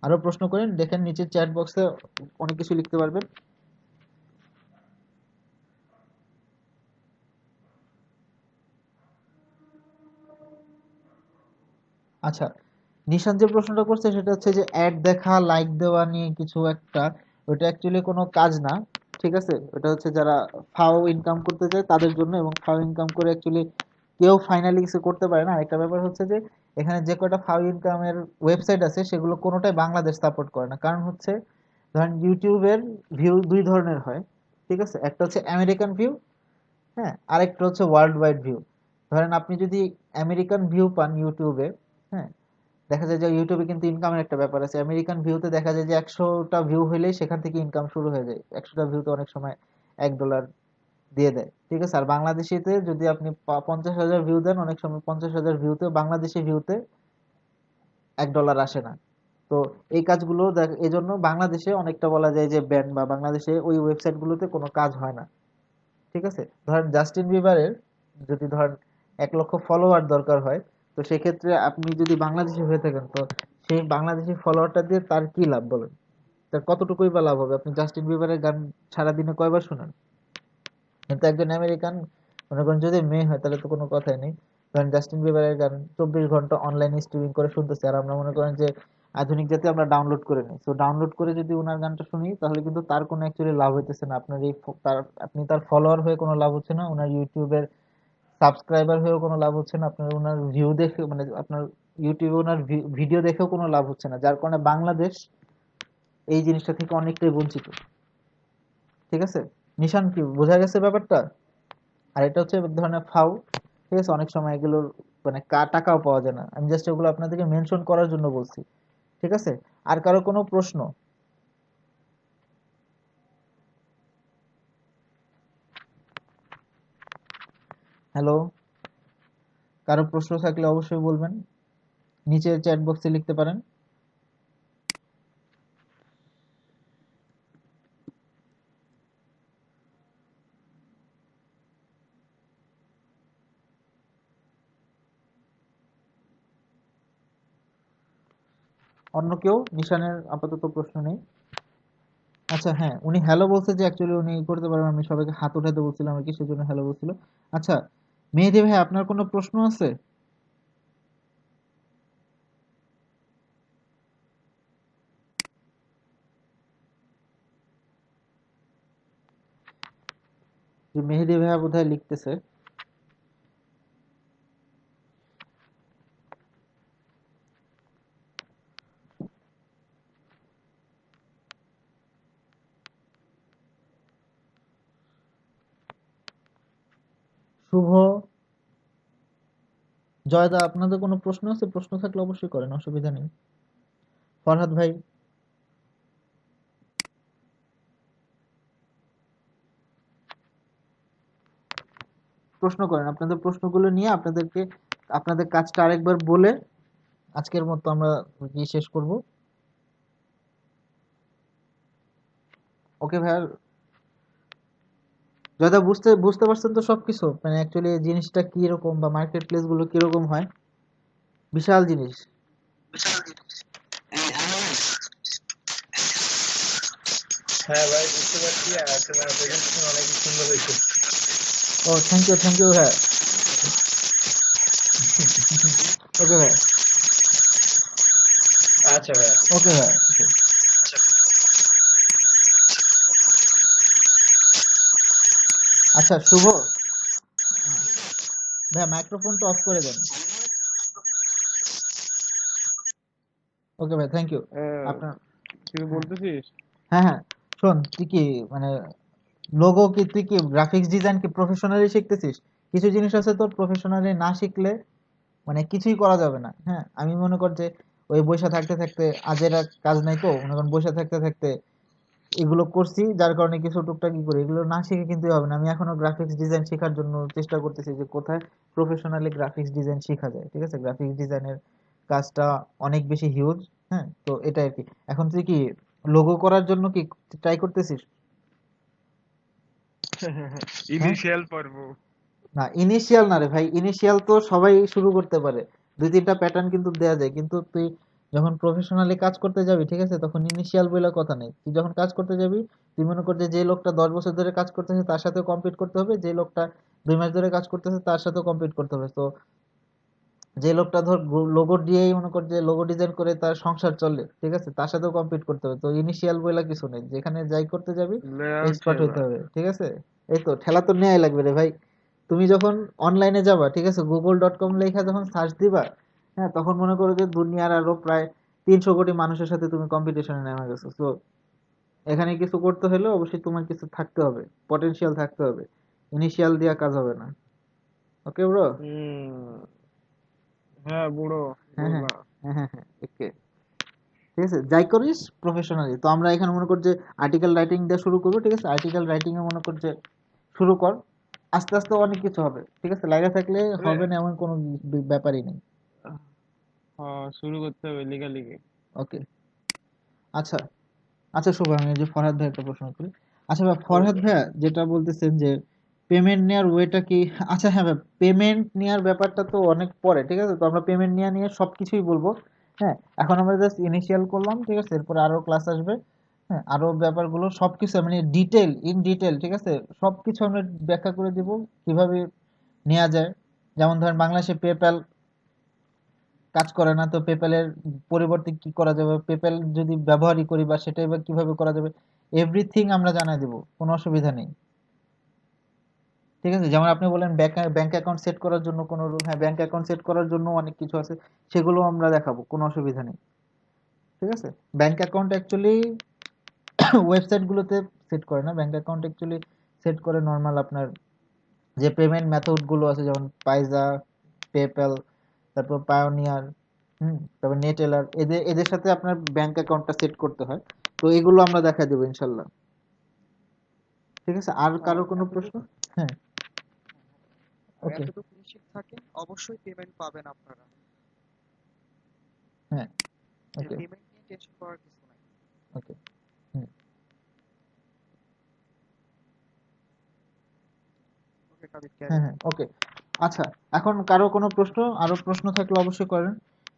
আরো প্রশ্ন করেন, দেখেন নিচে চ্যাট বক্সে অনেক কিছু লিখতে পারবেন। আচ্ছা, নিশান যে প্রশ্নটা করছে সেটা হচ্ছে যে অ্যাড দেখা, লাইক দেওয়া নিয়ে কিছু একটা। ওটা অ্যাকচুয়ালি কোনো কাজ না। ঠিক আছে, ওটা হচ্ছে যারা ফাও ইনকাম করতে চায় তাদের জন্য, এবং ফাও ইনকাম করে অ্যাকচুয়ালি কেউ ফাইনালি কিছু করতে পারে না। আরেকটা ব্যাপার হচ্ছে যে এখানে যে কয়টা ফাও ইনকামের ওয়েবসাইট আছে, সেগুলো কোনোটাই বাংলাদেশ সাপোর্ট করে না। কারণ হচ্ছে, ধরেন ইউটিউবের ভিউ 2 ধরনের হয়। ঠিক আছে, একটা হচ্ছে আমেরিকান ভিউ, হ্যাঁ, আরেকটা হচ্ছে ওয়ার্ল্ড ওয়াইড ভিউ। ধরেন আপনি যদি আমেরিকান ভিউ পান ইউটিউবে, হ্যাঁ, দেখা যায় যে ইউটিউবে কিন্তু ইনকামের একটা ব্যাপার আছে। আমেরিকান ভিউতে দেখা যায় যে 100টা ভিউ হইলেই সেখান থেকে ইনকাম শুরু হয়ে যায়। 100টা ভিউতে অনেক সময় $1 দিয়ে দেয়। ঠিক আছে, আর বাংলাদেশিতে যদি আপনি 50,000 ভিউ দেন, অনেক সময় 50,000 ভিউতে, বাংলাদেশি ভিউতে $1 আসে না। তো এই কাজগুলো এই জন্য বাংলাদেশে অনেকটা বলা যায় যে ব্যান, বা বাংলাদেশে ওই ওয়েবসাইট গুলোতে কোনো কাজ হয় না। ঠিক আছে, ধরেন জাস্টিন বিবারের যদি ধরেন 1 লক্ষ ফলোয়ার দরকার হয়, তো সেক্ষেত্রে আপনি যদি বাংলাদেশি হয়ে থাকেন, তো সেই বাংলাদেশি ফলোয়ারটা দিয়ে তার কি লাভ বলেন? তার কতটুকুই বা লাভ হবে? আপনি জাস্টিন বিবারের গান সারাদিনে কয়বার শুনেন? কিন্তু একজন আমেরিকান, মনে করেন যদি মেয়ে হয়, তাহলে তো কোনো কথাই নেই। ধরেন জাস্টিন বিবারের গান 24 ঘন্টা অনলাইনে স্ট্রিমিং করে শুনতেছি, আর আমরা মনে করেন যে আধুনিক জাতি আমরা ডাউনলোড করে নিই, তো ডাউনলোড করে যদি ওনার গানটা শুনি তাহলে কিন্তু তার কোনো অ্যাকচুয়ালি লাভ হইতেছে না, আপনার এই আপনি তার ফলোয়ার হয়ে কোনো লাভ হচ্ছে না, ওনার ইউটিউবের সাবস্ক্রাইবার হয়েও কোনো লাভ হচ্ছে না, আপনার ওনার ভিউ দেখে মানে আপনার ইউটিউবে ওনার ভিডিও দেখেও কোনো লাভ হচ্ছে না, যার কারণে বাংলাদেশ এই জিনিসটা থেকে অনেকটাই বঞ্চিত। ঠিক আছে, নিশান কি বোঝা গেছে ব্যাপারটা? আর এটা হচ্ছে এক ধরনের ফাউ, ঠিক আছে, অনেক সময় এগুলোর মানে টাকাও পাওয়া যায় না, আমি জাস্ট এগুলো আপনাদেরকে মেনশন করার জন্য বলছি। ঠিক আছে, আর কারো কোনো প্রশ্ন? হ্যালো, কারো প্রশ্ন থাকলে অবশ্যই বলবেন, নিচের চ্যাট বক্সে লিখতে পারেন। অন্য কেউ? নিশানের আপাতত প্রশ্ন নেই। আচ্ছা হ্যাঁ, উনি হ্যালো বলছে যে অ্যাকচুয়ালি উনি করতে পারবেন, আমি সবাইকে হাত উঠাতে বলছিলাম আর কি, সেজন্য হ্যালো বলছিল। আচ্ছা মেহেদী ভাই, আপনার কোনো প্রশ্ন আছে? যে মেহেদী ভাইয়া বোধহয় লিখতেছে। শুভ, জয়দা, আপনাদের কোনো প্রশ্ন আছে? প্রশ্ন থাকলে অবশ্যই করেন, অসুবিধা নেই। ফরহাদ ভাই? প্রশ্ন করেন, আপনাদের প্রশ্নগুলো নিয়ে আপনাদেরকে আপনাদের কাজটা আরেকবার বলে আজকের মতো আমরা কি শেষ করব। ওকে ভাইয়া, জয়দা বুঝতে বুঝতে পারছেন তো সবকিছু, মানে অ্যাকচুয়ালি জিনিসটা কি রকম বা মার্কেট প্লেস গুলো কিরকম হয়? বিশাল জিনিস। হ্যাঁ ভাই, বুঝতে পারছি। আর তোমার প্রেজেন্টেশন অনেক সুন্দর হয়েছে। ও থ্যাংক ইউ ভাইয়া। ওকে ভাইয়া। আচ্ছা ভাইয়া। ওকে ভাইয়া, ওকে। আচ্ছা শুভ ভাইয়া, মাইক্রোফোনটা অফ করে দেন। ওকে ভাই, থ্যাংক ইউ। আপনার কিছু হ্যাঁ বলতেছিস? হ্যাঁ হ্যাঁ, শোন তুই কি মানে লোগো কি তুই কি গ্রাফিক্স ডিজাইন কি প্রফেশনালি শিখতেছিস? কিছু জিনিস আছে তোর প্রফেশনালি না শিখলে মানে কিছুই করা যাবে না। হ্যাঁ, আমি মনে কর যে ওই বসে থাকতে থাকতে আজের আর কাজ নাই, তো মনে করেন বসে থাকতে থাকতে এগুলো করছি, যার কারণে কিছু টুকটাক কি করি, এগুলো না শিখে কিন্তু হবে না। আমি এখনো গ্রাফিক্স ডিজাইন শেখার জন্য চেষ্টা করতেছি যে কোথায় প্রফেশনালি গ্রাফিক্স ডিজাইন শেখা যায়। ঠিক আছে, গ্রাফিক্স ডিজাইনের কাজটা অনেক বেশি হিউজ। হ্যাঁ, তো এটা আর কি। এখন তুই কি লোগো করার জন্য কি ট্রাই করতেছিস? হ্যাঁ, ইনিশিয়াল পর্ব। না ইনিশিয়াল না রে ভাই, ইনিশিয়াল তো সবাই শুরু করতে পারে, দুই তিনটা প্যাটার্ন কিন্তু দেয়া যায়, কিন্তু তুই যখন প্রফেশনালি কাজ করতে যাবি, ঠিক আছে, তখন ইনিশিয়াল বলে কথা নেই। তুই যখন কাজ করতে যাবি, তুই মনে কর যে যে লোকটা 10 বছর ধরে কাজ করতেছে তার সাথেও কম্পিট করতে হবে, যে লোকটা 2 মাস ধরে কাজ করতেছে তার সাথেও কম্পিট করতে হবে। তো যে লোকটা ধর লোগো দিয়েই মনে কর যে লোগো ডিজাইন করে তার সংসার চলে, ঠিক আছে, তার সাথেও কম্পিট করতে হবে। তো ইনিশিয়াল বলে কিছু নেই, যেখানে যাই করতে যাবি লেআউট এক্সপার্ট হইতে ঠেলা। হবে। ঠিক আছে, এই তো ঠেলা তো নেয়াই লাগবে রে ভাই। তুমি যখন অনলাইনে যাবা, ঠিক আছে, google.com লেখা যখন সার্চ দিবা, হ্যাঁ, তখন মনে করো যে দুনিয়ার আরো প্রায় 300 কোটি মানুষের সাথে তুমি কম্পিটিশনে নেমে গেছো। তো এখানে কিছু করতে হলে অবশ্যই তোমার কিছু থাকতে হবে, পটেনশিয়াল থাকতে হবে, ইনিশিয়াল দিয়া কাজ হবে না। Okay bro? হুম। হ্যাঁ বুড়ো, হ্যাঁ হ্যাঁ বুঝলাম। হ্যাঁ হ্যাঁ হ্যাঁ, ওকে। ঠিক আছে, যাই করিস প্রফেশনালি। তো আমরা এখানে মনে কর যে আর্টিকেল রাইটিং দিয়ে শুরু করবো। ঠিক আছে, আর্টিকেল রাইটিং এ মনে কর যে শুরু কর, আস্তে আস্তে অনেক কিছু হবে। ঠিক আছে, লাগা থাকলে আরে, হবে না এমন কোনো ব্যাপারই নেই। শুরু করতে হবে লেখালেখি। ওকে। আচ্ছা আচ্ছা শুভ, আমি এই যে ফরহাদ ভাই একটা প্রশ্ন করি। আচ্ছা ভাই, ফরহাদ অবশ্যই। ভাইয়া যেটা বলতেছেন যে পেমেন্ট নেওয়ার ওয়েটা কি, আচ্ছা হ্যাঁ ভাই, পেমেন্ট নেওয়ার ব্যাপারটা তো অনেক পরে, ঠিক আছে, তো আমরা পেমেন্ট নিয়ে নিয়ে সবকিছুই বলবো। হ্যাঁ, এখন আমরা জাস্ট ইনিশিয়াল করলাম, ঠিক আছে, এরপরে আরো ক্লাস আসবে। হ্যাঁ, আরো ব্যাপারগুলো সবকিছু মানে ইন ডিটেল, ঠিক আছে, সবকিছু আমরা ব্যাখ্যা করে দিব কিভাবে নেওয়া যায়। যেমন ধরেন বাংলাদেশে পেপ্যাল কাজ করে না, তো পেপ্যালের পরিবর্তে কি করা যাবে, পেপ্যাল যদি ব্যবহারই করি বা সেটাই বা কিভাবে করা যাবে, এভরিথিং আমরা জানাই দেবো, কোনো অসুবিধা নেই। ঠিক আছে, যেমন আপনি বলেন ব্যাংক অ্যাকাউন্ট সেট করার জন্য কোনো রুল, হ্যাঁ ব্যাংক অ্যাকাউন্ট সেট করার জন্য অনেক কিছু আছে, সেগুলো আমরা দেখাবো, কোনো অসুবিধা নেই। ঠিক আছে, ব্যাংক অ্যাকাউন্ট অ্যাকচুয়ালি ওয়েবসাইট গুলোতে সেট করে না, ব্যাংক অ্যাকাউন্ট অ্যাকচুয়ালি সেট করে নর্মাল আপনার যে পেমেন্ট মেথড গুলো আছে, যেমন পাইজা, পেপ্যাল, তারপর পায়োনিয়ার, তারপর নেটেলার, এদের এদের সাথে আপনার ব্যাংক অ্যাকাউন্টটা সেট করতে হয়। তো এগুলো আমরা দেখা দেবো ইনশাল্লাহ। ঠিক আছে, আর আর কারো কোনো প্রশ্ন? এতটুকু হ্যাঁ, আর ওকে, এতটুকু নিশ্চিত থাকেন অবশ্যই পেমেন্ট পাবেন আপনারা। হ্যাঁ, যে ওকে, পেমেন্ট নিয়ে টেনশন করার কিছু নাই। ওকে, হুম, ওকে কাবির, ক্যারি হ্যাঁ, অন। হ্যাঁ, ওকে। আচ্ছা, এখন কারো কোনো প্রশ্ন, আরো প্রশ্ন থাকলে অবশ্যই করেন।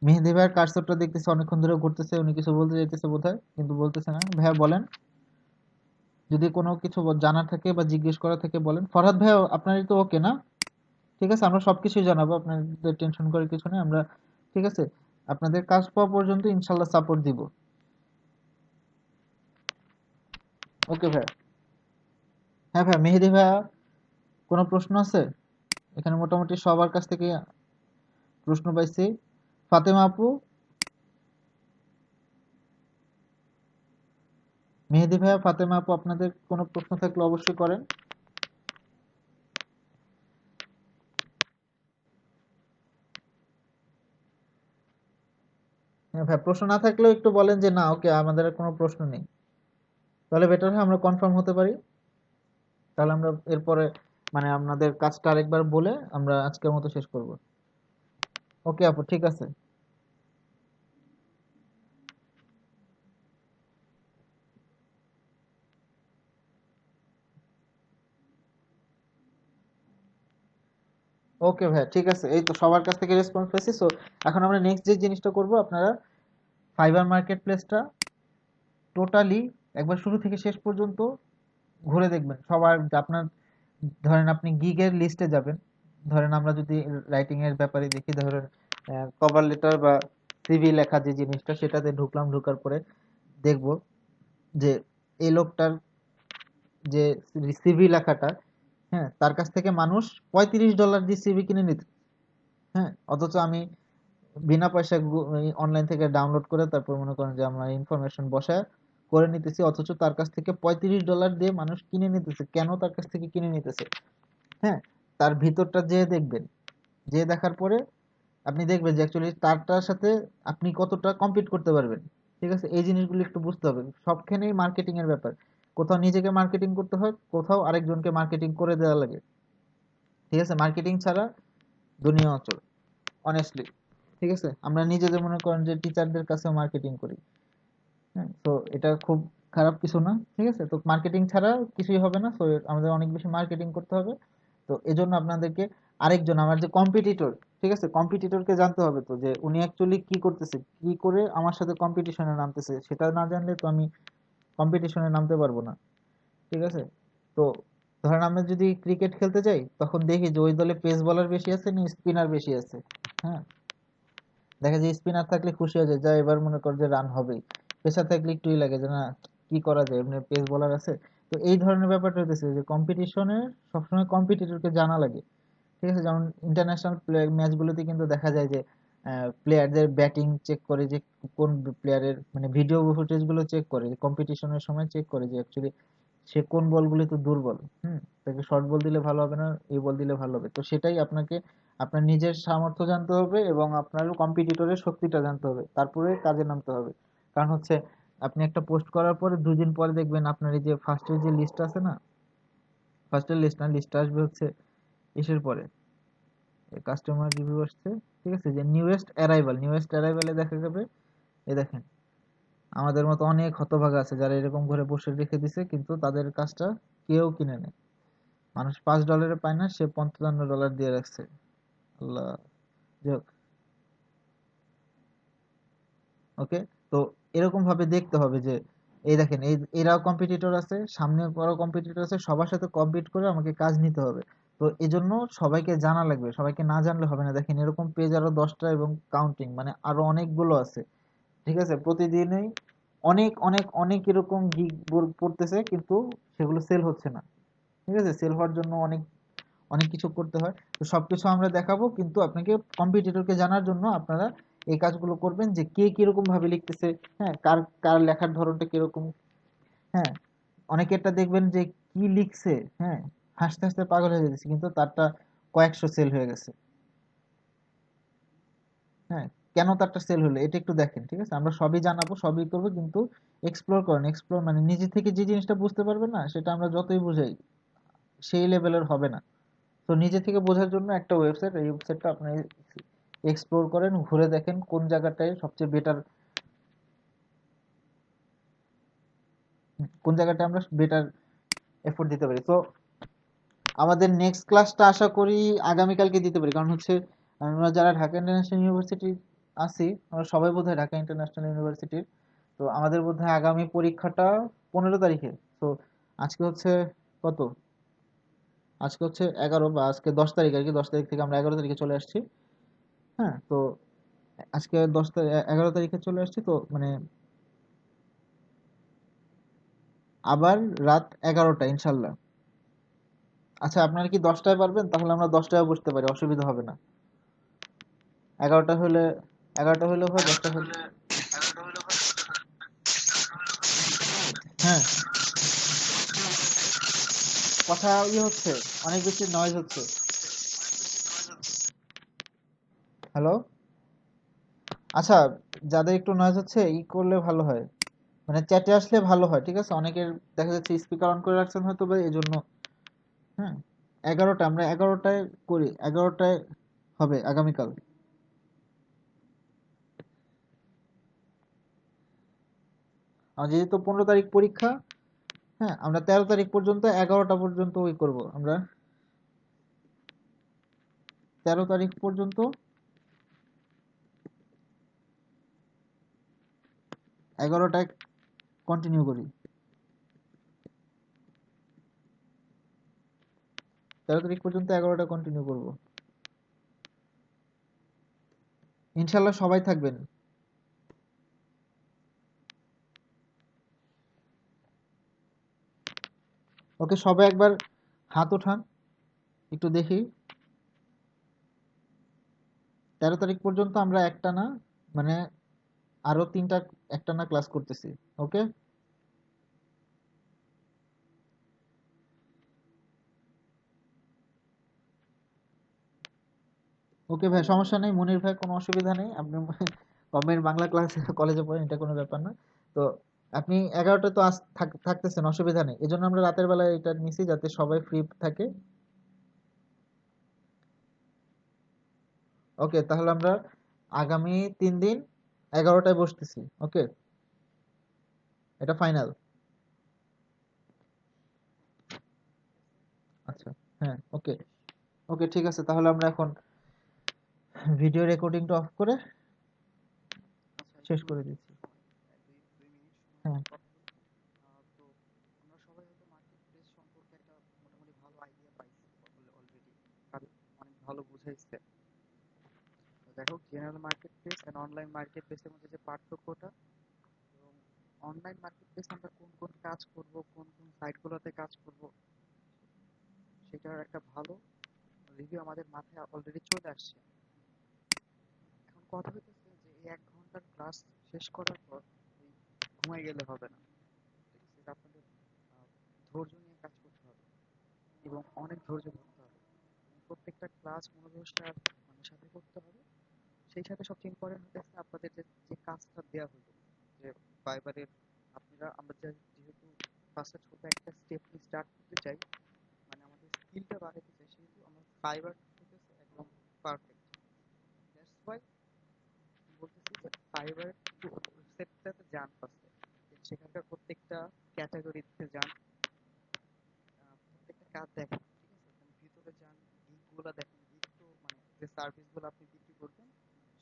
মেহেদি ভাইয়ের কার্সরটা দেখতেছে অনেকক্ষণ ধরে ঘুরতেছে, উনি কিছু বলতে চাইতেছে বোধহয়, কিন্তু বলতেছে না। ভাইয়া বলেন, যদি কোনো কিছু জানার থাকে বা জিজ্ঞেস করা থাকে বলেন। ফরহাদ ভাইয়া আপনারই তো ওকে না? ঠিক আছে, আমরা সবকিছুই জানাবো, আপনাদের টেনশন করার কিছু নেই আমরা। ঠিক আছে, আপনাদের কাজ পাওয়া পর্যন্ত ইনশাল্লাহ সাপোর্ট দিব। ওকে ভাইয়া। হ্যাঁ ভাইয়া, মেহেদি ভাইয়া, কোনো প্রশ্ন আছে? এখানে মোটামুটি সবার কাছ থেকে প্রশ্ন পাইছি। ফাতেমা আপু, মেহেদি ভাইয়া, ফাতেমা আপু, আপনাদের কোনো প্রশ্ন থাকলে অবশ্যই করেন। হ্যাঁ ভাই, প্রশ্ন না থাকলেও একটু বলেন যে না ওকে আমাদের আর কোনো প্রশ্ন নেই, তাহলে বেটার হয় আমরা কনফার্ম হতে পারি। তাহলে আমরা এরপরে মানে আপনাদের কাজটা আরেকবার বলে আমরা আজকের মতো শেষ করব। ওকে আপু, ঠিক আছে। ওকে ভাই, ঠিক আছে, এই তো সবার কাছ থেকে রেসপন্স পেয়েছি। সো এখন আমরা নেক্সট যে জিনিসটা করব, আপনারা ফাইবার মার্কেট প্লেসটা টোটালি একবার শুরু থেকে শেষ পর্যন্ত ঘুরে দেখবেন সবার। আপনার ধরেন আপনি গিগের লিস্টে যাবেন, ধরেন আমরা যদি রাইটিং এর ব্যাপারে দেখি, ধরেন কভার লেটার বা সিভি লেখা যে জিনিসটা, সেটাতে ঢুকলাম, ঢোকার পরে দেখব যে এই লোকটার যে সিভি লেখাটা, হ্যাঁ তার কাছ থেকে মানুষ $35 দিয়ে সিভি কিনে নিতে, হ্যাঁ, অথচ আমি বিনা পয়সায় অনলাইন থেকে ডাউনলোড করে তারপর মনে করেন যে আমার ইনফরমেশন বসায় করে নিতেছি, অথচ তার কাছ থেকে $35 দিয়ে মানুষ কিনে নিতেছে। কেন তার কাছ থেকে কিনে নিতেছে? হ্যাঁ, তার ভিতরটা যেয়ে দেখবেন, যেয়ে দেখার পরে আপনি দেখবেন যে অ্যাকচুয়ালি তারটার সাথে আপনি কতটা কম্পিট করতে পারবেন। ঠিক আছে, এই জিনিসগুলো একটু বুঝতে হবে, সবখানেই মার্কেটিং এর ব্যাপার। কোথাও নিজেকে মার্কেটিং করতে হয়, কোথাও আরেকজনকে মার্কেটিং করে দেওয়া লাগে। ঠিক আছে, মার্কেটিং ছাড়া দুনিয়া অচল, অনেস্টলি। ঠিক আছে, আমরা নিজেদের মনে করেন যে টিচারদের কাছেও মার্কেটিং করি, হ্যাঁ, তো এটা খুব খারাপ কিছু না। ঠিক আছে, তো মার্কেটিং ছাড়া কিছুই হবে না, তো আমাদের অনেক বেশি মার্কেটিং করতে হবে। তো এজন্য আপনাদেরকে আরেকজন আমার যে কম্পিটিটর, ঠিক আছে, কম্পিটিটরকে জানতে হবে, তো যে উনি অ্যাকচুয়ালি কি করতেছে, কি করে আমার সাথে কম্পিটিশনে নামতেছে, সেটা না জানলে তো আমি কম্পিটিশনে নামতে পারবো না। ঠিক আছে, তো ধরেন আমরা যদি ক্রিকেট খেলতে যাই, তখন দেখি যে ওই দলে পেস বলার বেশি আছে না স্পিনার বেশি আছে। হ্যাঁ, দেখা যায় স্পিনার থাকলে খুশি হয়ে যায়, যা এবার মনে কর যে রান হবেই। পেসার থাকলে একটুই লাগে যে না কি করা যায়, এমনি পেস বোলার আছে। তো এই ধরনের ব্যাপারটা হইতেছে যে কম্পিটিশনে সবসময় কম্পিটিটরকে জানা লাগে। ঠিক আছে, যেমন ইন্টারন্যাশনাল ম্যাচগুলোতে কিন্তু দেখা যায় যে প্লেয়ারদের ব্যাটিং চেক করে, যে কোন প্লেয়ারের মানে ভিডিও ফুটেজ গুলো চেক করে, কম্পিটিশনের সময় চেক করে যে অ্যাকচুয়ালি সে কোন বলগুলিতে দুর্বল। তাকে শর্ট বল দিলে ভালো হবে না, এই বল দিলে ভালো হবে। তো সেটাই আপনাকে আপনার নিজের সামর্থ্য জানতে হবে এবং আপনার কম্পিটিটরের শক্তিটা জানতে হবে, তারপরে কাজে নামতে হবে। কারণ হচ্ছে আপনি একটা পোস্ট করার পরে 2 দিন পরে দেখবেন আপনার এই যে ফার্স্টের যে লিস্ট আছে না, ফার্স্টের লিস্ট না, লিস্ট আসবে হচ্ছে ইসের পরে, কাস্টমার রিভিউ আসছে। ঠিক আছে, যে নিউয়েস্ট অ্যারাইভালে দেখা যাবে, এই দেখেন আমাদের মতো অনেক হতভাগা আছে যারা এরকম করে বসে রেখে দিছে, কিন্তু তাদের কাজটা কেউ কিনে নেয়। মানুষ $5 পায় না, সে $55 দিয়ে রাখছে। আল্লাহ, যাই হোক, ওকে। তো এরকম ভাবে দেখতে হবে যে এই দেখেন এরাও কম্পিটিটর আছে, সামনে বড় কম্পিটিটর আছে, সবার সাথে কম্পিট করে আমাকে কাজ নিতে হবে। তো এজন্য সবাইকে জানা লাগবে, সবাইকে না জানলে হবে না। দেখেন এরকম পেজ আরো 10টা এবং কাউন্টিং, মানে আরো অনেকগুলো আছে, ঠিক আছে? প্রতিদিনই অনেক অনেক অনেক এরকম গিগ পড়তেছে, কিন্তু সেগুলো সেল হচ্ছে না, ঠিক আছে? সেল হওয়ার জন্য অনেক অনেক কিছু করতে হয়। তো সবকিছু আমরা দেখাবো, কিন্তু আপনাকে কম্পিটিটরকে জানার জন্য আপনারা এই কাজগুলো করবেন, যে কে কিরকম ভাবে লিখতেছে, হ্যাঁ, কার কার লেখার ধরনটা কিরকম, হ্যাঁ। অনেকেরটা দেখবেন যে কি লিখছে, হ্যাঁ, হাসতে হাসতে পাগল হয়ে যাচ্ছে, কিন্তু তারটা কয়েকশো সেল হয়ে গেছে, হ্যাঁ। কেন তারটা সেল হলো এটা একটু দেখেন, ঠিক আছে? আমরা সবই জানাবো, সবই করবো, কিন্তু এক্সপ্লোর করেন। এক্সপ্লোর মানে নিজে থেকে যে জিনিসটা বুঝতে পারবেন না, সেটা আমরা যতই বুঝাই সেই লেভেলের হবে না। তো নিজে থেকে বোঝার জন্য একটা ওয়েবসাইট, এই ওয়েবসাইটটা আপনি এক্সপ্লোর করেন, ঘুরে দেখেন কোন জায়গাটায় সবচেয়ে বেটার, কোন জায়গাটায় আমরা বেটার এফোর্ট দিতে পারি। তো আমাদের নেক্সট ক্লাসটা আশা করি আগামীকালকে দিতে পারি, কারণ হচ্ছে আমরা যারা ঢাকা ইন্টারন্যাশনাল ইউনিভার্সিটি আছি, আমরা সবাই বোধহয় ঢাকা ইন্টারন্যাশনাল ইউনিভার্সিটির। তো আমাদের বোধহয় আগামী পরীক্ষাটা 15 তারিখে। তো আজকে হচ্ছে কত, আজকে হচ্ছে 11, বা আজকে 10 তারিখ আর কি। 10 তারিখ থেকে আমরা 11 তারিখে চলে আসছি, হ্যাঁ। তো আজকে 10 তারিখ, 11 তারিখে চলে আসছি, তো মানে আবার রাত 11টা ইনশাল্লাহ। আচ্ছা, আপনারা কি 10টায় পারবেন? তাহলে আমরা 10টায় বসতে পারি, অসুবিধা হবে না। 11টা হলে, 11টা হলেও হয়, 10টা হলে, হ্যাঁ। কথা হচ্ছে, অনেক বেশি নয়েজ হচ্ছে। হ্যালো, আচ্ছা, যাদের একটু নয়েজ হচ্ছে ই করলে ভালো হয়, মানে চ্যাটে আসলে ভালো হয়, ঠিক আছে? অনেকের দেখা যাচ্ছে স্পিকার অন করে রাখছেন হয়তো, বা এই জন্য। হ্যাঁ, 11টা, আমরা 11টায় করি, 11টায় হবে আগামীকাল। আর যেহেতু 15 তারিখ পরীক্ষা, হ্যাঁ, আমরা 13 তারিখ পর্যন্ত 11টা পর্যন্ত ওই করব আমরা। 13 তারিখ পর্যন্ত 11টায় কন্টিনিউ করি। 13 তারিখ পর্যন্ত 11টা কন্টিনিউ করব, ইনশাল্লাহ সবাই থাকবেন। ওকে, সবাই একবার হাত ওঠান, একটু দেখি। 13 তারিখ পর্যন্ত আমরা একটানা, মানে আরো 3টা একটানা ক্লাস করতেছি। ওকে, ওকে ভাই, সমস্যা নেই। মনির ভাই, কোনো অসুবিধা নেই। আপনি কমের বাংলা ক্লাসে কলেজে পড়েন, এটা কোনো ব্যাপার না। তো আপনি 11টা তো আজ থাকতেছেন, অসুবিধা নেই। এজন্য আমরা রাতের বেলায় এটা নিছি, যাতে সবাই ফ্রি থাকে। ওকে, তাহলে আমরা আগামী 3 দিন 11টায় বসতেছি। ওকে, এটা ফাইনাল। আচ্ছা, হ্যাঁ, ওকে। ওকে, ঠিক আছে, তাহলে আমরা এখন ভিডিও রেকর্ডিংটা অফ করে আচ্ছা, শেষ একটু করে দিচ্ছি। সময়, 2 মিনিট সময় হ্যাঁ, একটু কথা বলি। তো আমরা সবাই হয়তো মার্কেট প্লেস সম্পর্কে একটা মোটামুটি ভালো আইডিয়া পাইছি অলরেডি, কারণ অনেক ভালো বুঝাইছে। তো দেখো, general marketplace and online market প্লেসের মধ্যে যে পার্থক্যটা, এবং অনলাইন মার্কেট প্লেস আমরা কোন কোন কাজ করব, কোন কোন সাইটগুলোতে কাজ করব, সেটার একটা ভালো রিভিউ আমাদের মাথায় অলরেডি চলে আসছে। এখন কথা হইতেছে যে এই 1 ঘন্টার ক্লাস শেষ করার পর এই ঘুমাই গেলে হবে না, ঠিক আছে? এটা আপনাদের ধৈর্য নিয়ে কাজ করতে হবে, এবং অনেক ধৈর্য ধরতে হবে, এবং প্রত্যেকটা ক্লাস মনোযোগের মানে সাথে করতে হবে। সেই সাথে সবচেয়ে ইম্পর্টেন্ট হতেছে আপনাদের যে যে কাজটা দেওয়া হলো, যে ফাইবারের, আপনারা আমরা যেহেতু ফার্স্টে ছোট একটা স্টেপ নিয়ে স্টার্ট করতে চাই, মানে আমাদের স্কিলটা বাড়াতে চাই, সেহেতু আমরা ফাইবার হতেছে একদম পারফেক্ট। দ্যাটস ওয়াই বলতেছি যে ফাইবার ওয়েবসাইটটাতে যান ফার্স্টে, সেখানকার প্রত্যেকটা ক্যাটাগরিতে যান, প্রত্যেকটা কাজ দেখেন, ঠিক আছে? দেন ভিতরে যান, গিগগুলো দেখেন। গিগ তো মানে যে সার্ভিসগুলো আপনি বিক্রি করবেন,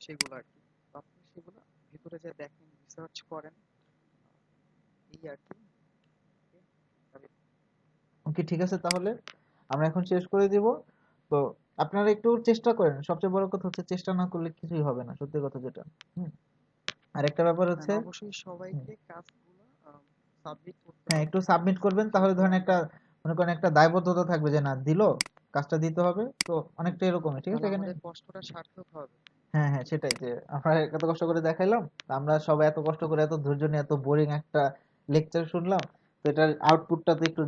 সেগুলো আর কি। তো আপনি সেগুলো ভিতরে যে দেখেন, রিসার্চ করেন, এই আর কি। ওকে, তবে ওকে, ঠিক আছে, তাহলে আমরা এখন শেষ করে দিব। তো আপনারা একটু চেষ্টা করেন, সবচেয়ে বড় কথা হচ্ছে চেষ্টা না করলে কিছুই হবে না, সত্যি কথা যেটা। হুম। আরেকটা ব্যাপার And হচ্ছে, অবশ্যই হুম, সবাইকে কাজগুলো সাবমিট করতে হ্যাঁ হবে। একটু সাবমিট করবেন, তাহলে যেহেতু ধরেন একটা আমরা, মনে করেন একটা দায়বদ্ধতা থাকবে যে না দিলো, কাজটা দিতে হবে, তো অনেকটা এরকমই, ঠিক আছে তাহলে এখানে। আমাদের কষ্টটা সার্থক হবে। হ্যাঁ হ্যাঁ সেটাই, যে আমরা এত কষ্ট করে দেখাইলাম, আমরা সবাই এত কষ্ট করে এত ধৈর্য নিয়ে এত বোরিং একটা লেকচার শুনলাম, তো এটার আউটপুটটা তো একটু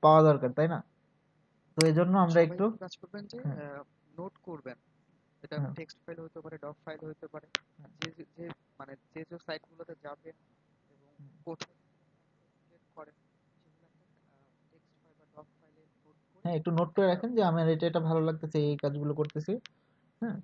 পাওয়া দরকার, তাই না? তো এই জন্য আমরা সবাই একটু, একটু কাজ করবেন যে হ্যাঁ নোট করবেন। এটা হ্যাঁ টেক্সট ফাইল হতে পারে, ডক ফাইল হতে পারে। যে মানে যে সাইটগুলোতে যাবেন এবং কোথায় সিলেক্ট করেন, সেগুলো একটা টেক্সট ফাইল বা ডক ফাইলে নোট করে হ্যাঁ একটু নোট করে একটা রাখেন যে আমার এটা এটা ভালো লাগতেছে, এই কাজগুলো করতেছি। হ্যাঁ,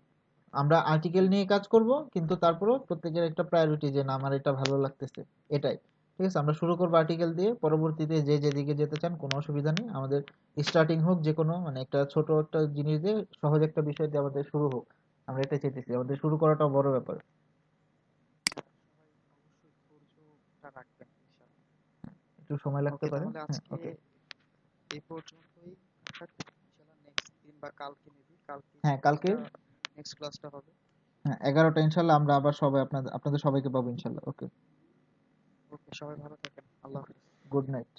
আমরা আর্টিকেল নিয়ে কাজ করব, কিন্তু তারপরেও প্রত্যেকের একটা প্রায়োরিটি যে না আমার এটা ভালো লাগতেছে, এটাই। ঠিক আছে, আমরা শুরু করবো আর্টিকেল দিয়ে, পরবর্তীতে যে যেদিকে যেতে চান কোনো অসুবিধা নেই, আমাদের স্টার্টিং হোক যে কোনো, মানে একটা ছোট একটা জিনিস দিয়ে, সহজ একটা বিষয় দিয়ে আমাদের শুরু হোক, আমরা এটা চাইতেছি, আমাদের শুরু করাটাও বড় ব্যাপার। সবাই অবশ্যই ধৈর্যটা রাখবেন ইনশাআল্লাহ। একটু সময় লাগতে ওকে, পারে, তাহলে হ্যাঁ আজকে ওকে। এই পর্যন্তই থাকবে। ইনশাআল্লাহ নেক্সট দিন বা কালকে মেবি, কালকে হ্যাঁ কালকে, নেক্সট ক্লাসটা হবে। হ্যাঁ 11টা ইনশাল্লাহ আমরা আবার সবাই আপনাদের আপনাদের সবাইকে পাবো ইনশাল্লাহ। ওকে, ওকে, সবাই ভালো থাকেন। আল্লাহ হাফেজ। Good night.